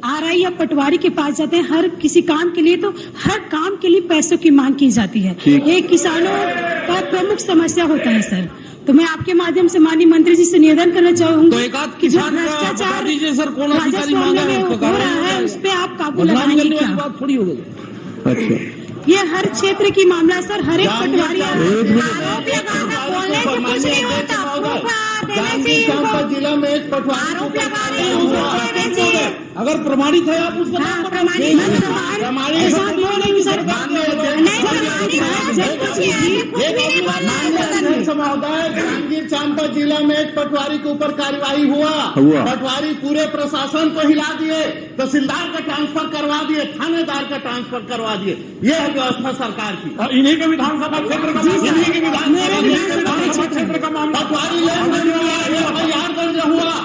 आरआई या पटवारी के पास जाते हैं हर किसी काम के लिए, तो हर काम के लिए पैसों की मांग की जाती है। ये किसानों का प्रमुख समस्या होता है सर। तो मैं आपके माध्यम से माननीय मंत्री जी से निवेदन करना चाहूंगी, तो एक आध किसान भ्रष्टाचार सर कौन अधिकारी मांगा है हो रहा है, उस पर आप काबू लगाएंगे क्या? बात थोड़ी होगी। अच्छा, ये हर क्षेत्र की मामला है सर, हर एक पटवारी बोलने से कुछ नहीं होता। जिला में एक पटवारी अगर प्रमाणित है आप उसको महोदय, जांजगीर चांपा जिला में एक पटवारी के ऊपर कार्रवाई हुआ। पटवारी पूरे प्रशासन को हिला दिए, तहसीलदार का ट्रांसफर करवा दिए, थानेदार का ट्रांसफर करवा दिए। ये है व्यवस्था सरकार की। और इन्हीं के विधानसभा क्षेत्र का क्षेत्र का मामला पटवारी दर्ज हुआ।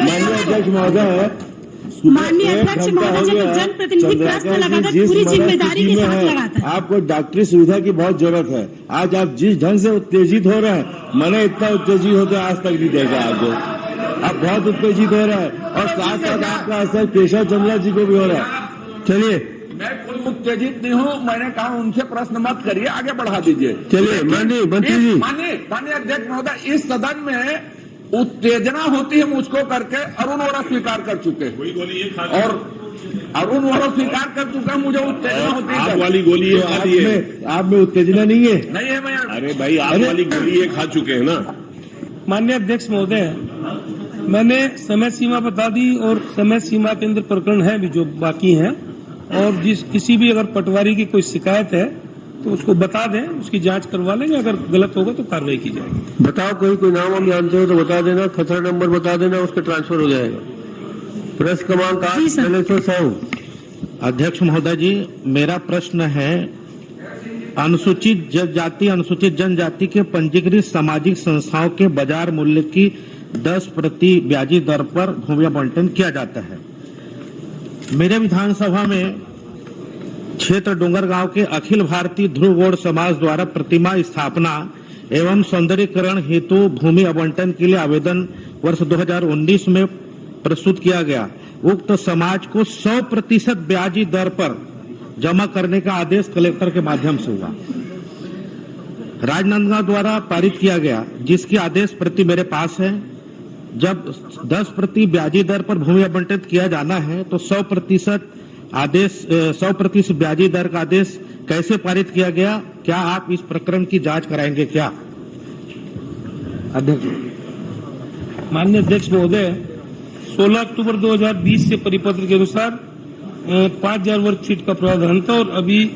माननीय अध्यक्ष महोदय, माननीय अध्यक्ष महोदय, जब जनप्रतिनिधि प्रश्न लगाकर पूरी जिम्मेदारी के साथ लगाता है। आपको डॉक्टरी सुविधा की बहुत जरूरत है। आज आप जिस ढंग से उत्तेजित हो रहे हैं, मैंने इतना उत्तेजित होते आज तक नहीं देखा आपको। आप बहुत उत्तेजित हो रहे हैं और साथ साथ आपका असर केशव चंद्रा जी को भी हो रहा है। चलिए, मैं कोई उत्तेजित नहीं हूँ, मैंने कहा उनसे प्रश्न मत करिए, आगे बढ़ा दीजिए। चलिए माननीय मंत्री जी। माननीय अध्यक्ष महोदय, इस सदन में उत्तेजना होती है मुझको करके अरुण वोरा स्वीकार कर चुके हैं, और अरुण वोरा स्वीकार कर चुका, मुझे उत्तेजना होती है। आप वाली गोली आप में उत्तेजना नहीं है? नहीं है मैं। अरे भाई, आप वाली गोली ये खा चुके हैं ना। माननीय अध्यक्ष महोदय, मैंने समय सीमा बता दी, और समय सीमा के अंदर प्रकरण है भी जो बाकी हैं, और किसी भी अगर पटवारी की कोई शिकायत है तो उसको बता दें, उसकी जांच करवा लेंगे, अगर गलत होगा तो कार्रवाई की जाएगी। बताओ, कोई नाम हम जानते हो तो बता देना, खतरा नंबर बता देना, उसका ट्रांसफर हो जाएगा। प्रेस क्रमांक 8 अध्यक्ष महोदय जी, मेरा प्रश्न है अनुसूचित जाति अनुसूचित जनजाति के पंजीकृत सामाजिक संस्थाओं के बाजार मूल्य की 10% ब्याजी दर पर भूमि आवंटन किया जाता है। मेरे विधानसभा में क्षेत्र डोंगरगांव के अखिल भारतीय ध्रुव गौड़ समाज द्वारा प्रतिमा स्थापना एवं सौंदर्यीकरण हेतु भूमि आवंटन के लिए आवेदन वर्ष 2019 में प्रस्तुत किया गया। उक्त समाज को 100% ब्याजी दर पर जमा करने का आदेश कलेक्टर के माध्यम से हुआ। राजनांदगांव द्वारा पारित किया गया, जिसकी आदेश प्रति मेरे पास है। जब 10% ब्याजी दर पर भूमि आवंटित किया जाना है तो 100% ब्याजी दर का आदेश कैसे पारित किया गया? क्या आप इस प्रकरण की जांच कराएंगे क्या? अध्यक्ष। माननीय अध्यक्ष महोदय, 16 अक्टूबर 2020 से परिपत्र के अनुसार 5000 वर्ग फीट का प्रावधान था और अभी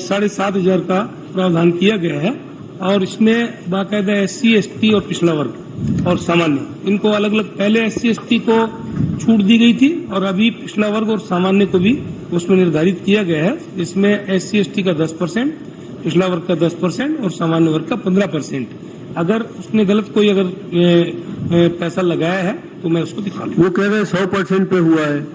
7500 का प्रावधान किया गया है। और इसमें बाकायदा SC, ST और पिछड़ा वर्ग और सामान्य, इनको अलग अलग पहले SC, ST को छूट दी गई थी और अभी पिछड़ा वर्ग और सामान्य को भी उसमें निर्धारित किया गया है। इसमें SC, ST का 10%, पिछड़ा वर्ग का 10% और सामान्य वर्ग का 15%। अगर उसने गलत कोई अगर पैसा लगाया है तो मैं उसको दिखा लूँ। वो कह रहे हैं 100% पे हुआ है।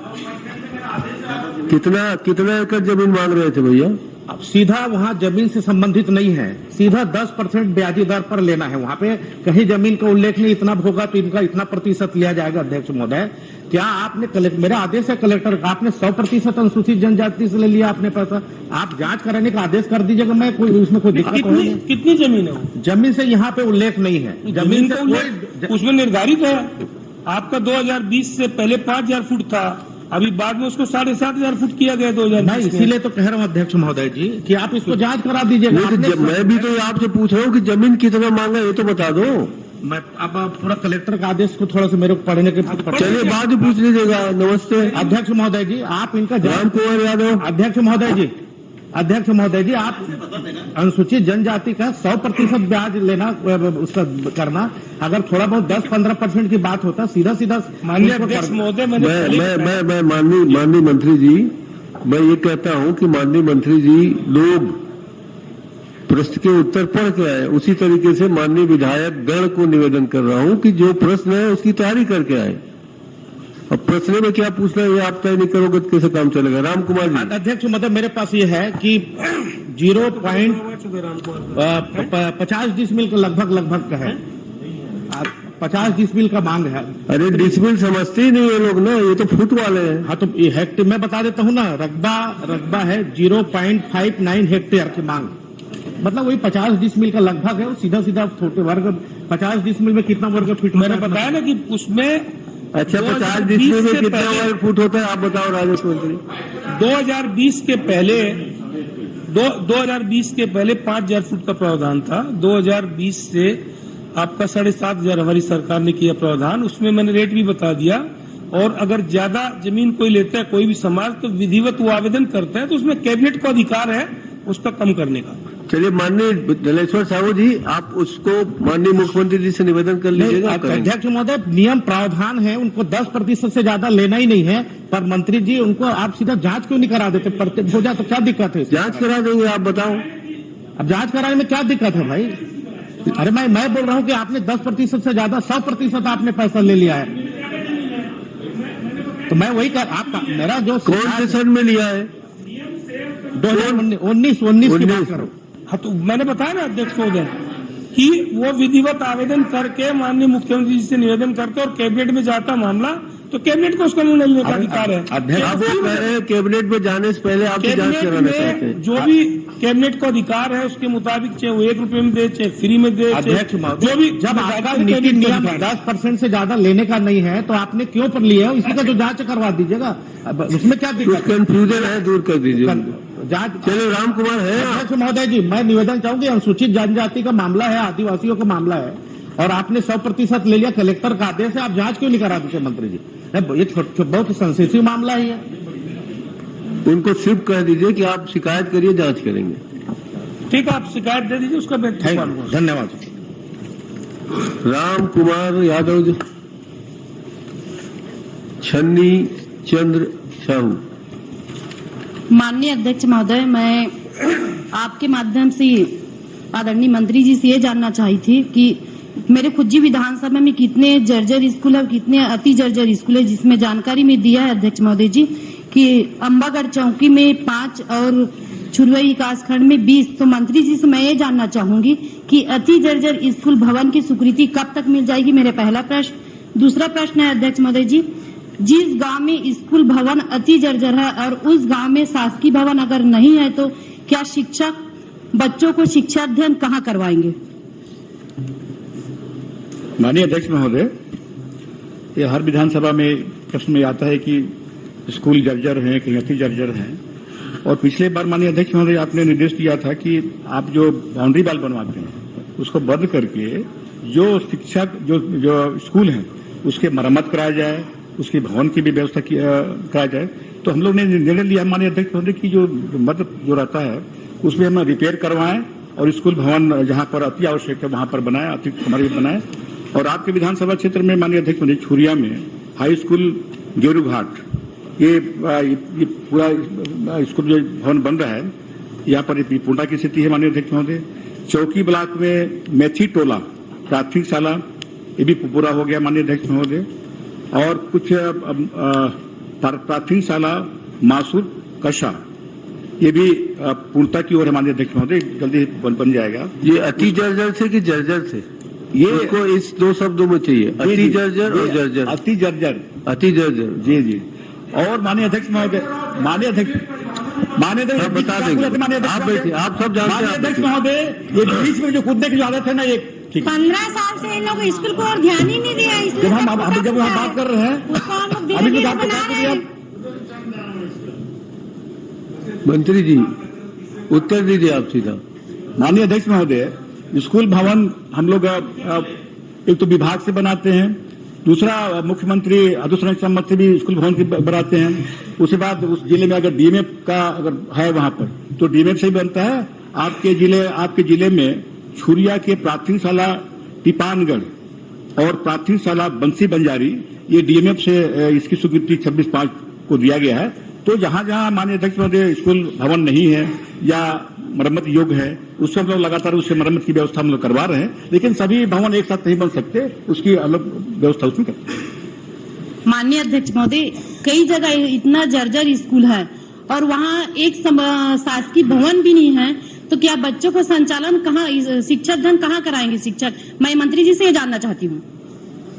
कितना एकड़ जमीन मांग रहे थे भैया? अब सीधा वहाँ जमीन से संबंधित नहीं है, सीधा 10% ब्याजी दर पर लेना है। वहाँ पे कहीं जमीन का उल्लेख नहीं, इतना होगा तो इनका इतना प्रतिशत लिया जाएगा। अध्यक्ष महोदय, क्या आपने मेरा आदेश है कलेक्टर का, आपने 100% अनुसूचित जनजाति से ले लिया आपने पैसा? आप जांच कराने का आदेश कर दीजिएगा, मैं कोई उसमें कोई दिक्कत नहीं है। कितनी जमीन है वो? जमीन से यहाँ पे उल्लेख नहीं है। जमीन का उल्लेख उसमें निर्धारित है। आपका 2020 से पहले 5000 फुट था, अभी बाद में उसको 7500 फुट किया गया 2020 में। इसीलिए तो कह रहा हूँ अध्यक्ष महोदय जी कि आप इसको जांच करा दीजिएगा। मैं भी तो आपसे पूछ रहा हूँ कि जमीन कितना मांगा ये तो बता दो। मैं अब पूरा कलेक्टर का आदेश को थोड़ा सा मेरे को पढ़ने के चलिए बाद में पूछ लीजिएगा। नमस्ते अध्यक्ष महोदय जी, आप इनका राम कुमार यादव। अध्यक्ष महोदय जी, आप अनुसूचित जनजाति का 100% ब्याज लेना उसका करना, अगर थोड़ा बहुत 10-15% की बात होता सीधा माननीय अध्यक्ष महोदय, मैं माननीय मंत्री जी, मैं ये कहता हूँ कि माननीय मंत्री जी लोग प्रश्न के उत्तर पढ़ के आए, उसी तरीके से माननीय विधायक गण को निवेदन कर रहा हूँ कि जो प्रश्न है उसकी तैयारी करके आए। अब प्रश्न में क्या पूछना है ये आप तय नहीं करोगे तो कैसे काम चलेगा? राम कुमार जी। अध्यक्ष महोदय, मेरे पास ये है कि 0.50 डिसमिल का लगभग का है, 50 डिसमिल का मांग है। अरे डिसमिल समझते ही नहीं ये लोग ना, ये तो फुट वाले हैं। हाँ तो ये हेक्टेयर मैं बता देता हूँ ना, रकबा है 0.59 हेक्टेयर की मांग, मतलब वही 50 डिसमिल का लगभग है। सीधा छोटे वर्ग 50 डिसमिल में कितना वर्ग फीट? मैंने बताया ना कि उसमें अच्छा 50 डिसमिल में कितना वर्ग फुट होता है आप बताओ राजस्व मंत्री। 2020 के पहले 5000 फुट का प्रावधान था। 2020 से आपका 7500 हमारी सरकार ने किया प्रावधान, उसमें मैंने रेट भी बता दिया। और अगर ज्यादा जमीन कोई लेता है कोई भी समाज तो विधिवत वो आवेदन करता है तो उसमें कैबिनेट को अधिकार है उसका कम करने का। चलिए माननीय दलेश्वर साहू जी, आप उसको माननीय मुख्यमंत्री जी से निवेदन कर लीजिएगा। अध्यक्ष महोदय, नियम प्रावधान है, उनको 10% से ज्यादा लेना ही नहीं है, पर मंत्री जी उनको आप सीधा जांच क्यों नहीं करा देते? हो जाए तो क्या दिक्कत है? जांच करा देंगे, आप बताओ। अब जांच कराने में क्या दिक्कत है भाई? अरे मैं बोल रहा हूँ कि आपने 10% से ज्यादा 100% आपने पैसा ले लिया है, तो मैं वही आप मेरा जो कौन सेशन में लिया है? 2019 की बात करो। हाँ तो मैंने बताया ना अध्यक्ष महोदय कि वो विधिवत आवेदन करके माननीय मुख्यमंत्री जी से निवेदन करते और कैबिनेट में जाता मामला तो कैबिनेट को उसका निर्णय लेने का अधिकार है। अध्यक्ष कैबिनेट में जाने से पहले आप जांच कराना चाहते हैं? जो भी कैबिनेट को अधिकार है उसके मुताबिक चाहे वो 1 रुपए में दे चाहे फ्री में दे, अध्यक्ष जो भी जब आपका नीति नियम 10% से ज्यादा लेने का नहीं है तो आपने क्यों पर लिया है? इसी का जो जांच करवा दीजिएगा, उसमें क्या दिक्कत? कंफ्यूजन है, दूर कर दीजिए जांच। चलो राम कुमार है। अध्यक्ष महोदय जी, मैं निवेदन चाहूंगी, अनुसूचित जनजाति का मामला है, आदिवासियों का मामला है और आपने 100% ले लिया, कलेक्टर का आदेश है, आप जांच क्यों नहीं करा देते मंत्री जी? ये बहुत सेंसिटिव मामला है। उनको सिर्फ कह दीजिए कि आप शिकायत करिए, जांच करेंगे। ठीक है, आप शिकायत दे दीजिए, उसका धन्यवाद। राम कुमार यादव जी। छन्नी चंद्र साहू। माननीय अध्यक्ष महोदय, मैं आपके माध्यम से आदरणीय मंत्री जी से ये जानना चाही थी कि मेरे खुज्जी विधानसभा में कितने जर्जर स्कूल है, कितने अति जर्जर स्कूल है, जिसमें जानकारी में दिया है अध्यक्ष महोदय जी कि अंबागढ़ चौकी में 5 और छुरवई विकास खंड में 20। तो मंत्री जी से मैं ये जानना चाहूंगी कि अति जर्जर स्कूल भवन की स्वीकृति कब तक मिल जाएगी, मेरा पहला प्रश्न। दूसरा प्रश्न है अध्यक्ष महोदय जी, जिस गांव में स्कूल भवन अति जर्जर है और उस गांव में शासकीय भवन अगर नहीं है तो क्या शिक्षक बच्चों को शिक्षा अध्ययन कहाँ करवाएंगे? माननीय अध्यक्ष महोदय, ये हर विधानसभा में प्रश्न में आता है कि स्कूल जर्जर हैं, कहीं अति जर्जर हैं। और पिछले बार माननीय अध्यक्ष महोदय आपने निर्देश दिया था कि आप जो बाउंड्री वाल बनवाते हैं उसको बंद करके जो शिक्षक जो स्कूल है उसके मरम्मत कराया जाए, उसके भवन की भी व्यवस्था कराया जाए। तो हम लोग ने निर्णय लिया माननीय अध्यक्ष महोदय की जो मद जो रहता है उसमें हम रिपेयर करवाएं और स्कूल भवन जहां पर अति आवश्यक है वहां पर बनाए, अति हमारे बनाए। और आपके विधानसभा क्षेत्र में माननीय अध्यक्ष महोदय छुरिया में हाई स्कूल गेरूघाट ये पूरा स्कूल जो भवन बन रहा है यहाँ पर पूर्णता की स्थिति है माननीय अध्यक्ष महोदय। चौकी ब्लॉक में मेथी टोला प्राथमिक शाला ये भी पूरा हो गया माननीय अध्यक्ष महोदय। और कुछ प्राथमिक शाला मासूर कशा ये भी पूर्णता की ओर है माननीय अध्यक्ष महोदय, जल्दी बन जाएगा। ये अति जर्जर से कि जर्जर से? ये उसको इस 2 शब्दों में चाहिए, अति जर्जर और जर्जर। अति जर्जर, अति जर्जर, जी जी। और माननीय अध्यक्ष महोदय, माननीय अध्यक्ष बता देंगे, आप बैठिए, आप सब जानते हैं। अध्यक्ष महोदय, ये बीच में जो कूदने की आदत है ना, ये 15 साल से इन लोग स्कूल को और ध्यान ही नहीं दिया। जब हम बात कर रहे हैं अभी भी बात बता दीजिए। मंत्री जी उत्तर दीजिए आप सीधा। माननीय अध्यक्ष महोदय, स्कूल भवन हम लोग एक तो विभाग से बनाते हैं, दूसरा मुख्यमंत्री अधोसंरचना सम्मत से भी स्कूल भवन की बनाते हैं। उसके बाद उस जिले में अगर डीएमएफ का अगर है वहां पर तो डीएमएफ से ही बनता है। आपके जिले में छुरिया के प्राथमिक शाला टीपानगढ़ और प्राथमिक शाला बंसी बंजारी ये डीएमएफ से इसकी स्वीकृति 26/5 को दिया गया है। तो जहां जहां माननीय अध्यक्ष महोदय स्कूल भवन नहीं है या मरम्मत योग्य है उससे हम लोग लगातार उससे मरम्मत की व्यवस्था हम लोग करवा रहे हैं, लेकिन सभी भवन एक साथ नहीं बन सकते, उसकी अलग व्यवस्था उसमें करते हैं। माननीय अध्यक्ष महोदय, कई जगह इतना जर्जर स्कूल है और वहाँ एक शासकीय भवन भी नहीं है, तो क्या बच्चों को संचालन कहाँ, शिक्षा अध्ययन कहाँ कराएंगे शिक्षक? मैं मंत्री जी से ये जानना चाहती हूँ।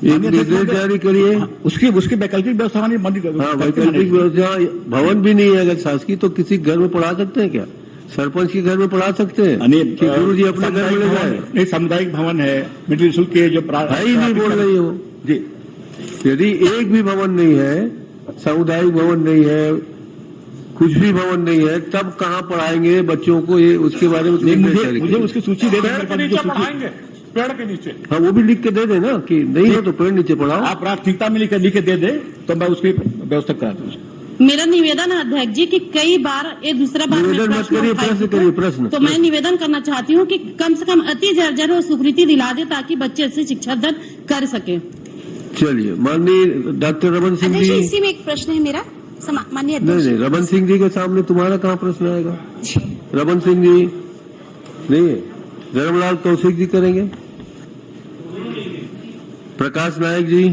निर्देश जारी करिए, उसकी वैकल्पिक व्यवस्था वैकल्पिक व्यवस्था। भवन भी नहीं है अगर शासकीय, तो किसी घर में पढ़ा सकते हैं क्या? सरपंच के घर में पढ़ा सकते हैं कि गुरु जी अपने घर में ले जाए? नहीं, सामुदायिक भवन है, मिडिल स्कूल के जो ही नहीं बोल रही है वो जी। यदि एक भी भवन नहीं है, सामुदायिक भवन नहीं है, कुछ भी भवन नहीं है, तब कहाँ पढ़ाएंगे बच्चों को? ये उसके बारे में मुझे उसकी सूची दे पढ़ाएंगे पेड़ के नीचे। हाँ, वो भी लिख के दे देना कि नहीं हो तो पेड़ नीचे पढ़ाओ। आप प्राथमिकता में लिख के दे दे तो मैं उसकी व्यवस्था करा दूँ। मेरा निवेदन है अध्यक्ष जी कि कई बार ये दूसरा बार निवेदन मत करिए, प्रश्न करिए प्रश्न। तो मैं निवेदन करना चाहती हूँ कि कम से कम अति जर्जर हो स्वीकृति दिला दे ताकि बच्चे अच्छे शिक्षा अध्ययन कर सके। चलिए, माननीय डॉक्टर रमन सिंह जी। इसी में एक प्रश्न है मेरा माननीय अध्यक्ष। नहीं, रमन सिंह जी के सामने तुम्हारा कहाँ प्रश्न आएगा? रमन सिंह जी नहीं है, धर्मलाल कौशिक जी करेंगे। प्रकाश नायक जी।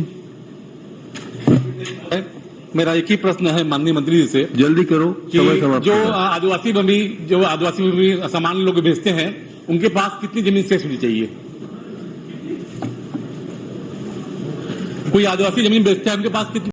मेरा एक ही प्रश्न है माननीय मंत्री जी से, जल्दी करो कि जो आदिवासी भूमि सामान्य लोग बेचते हैं उनके पास कितनी जमीन शेष होनी चाहिए? कोई आदिवासी जमीन बेचता है उनके पास कितनी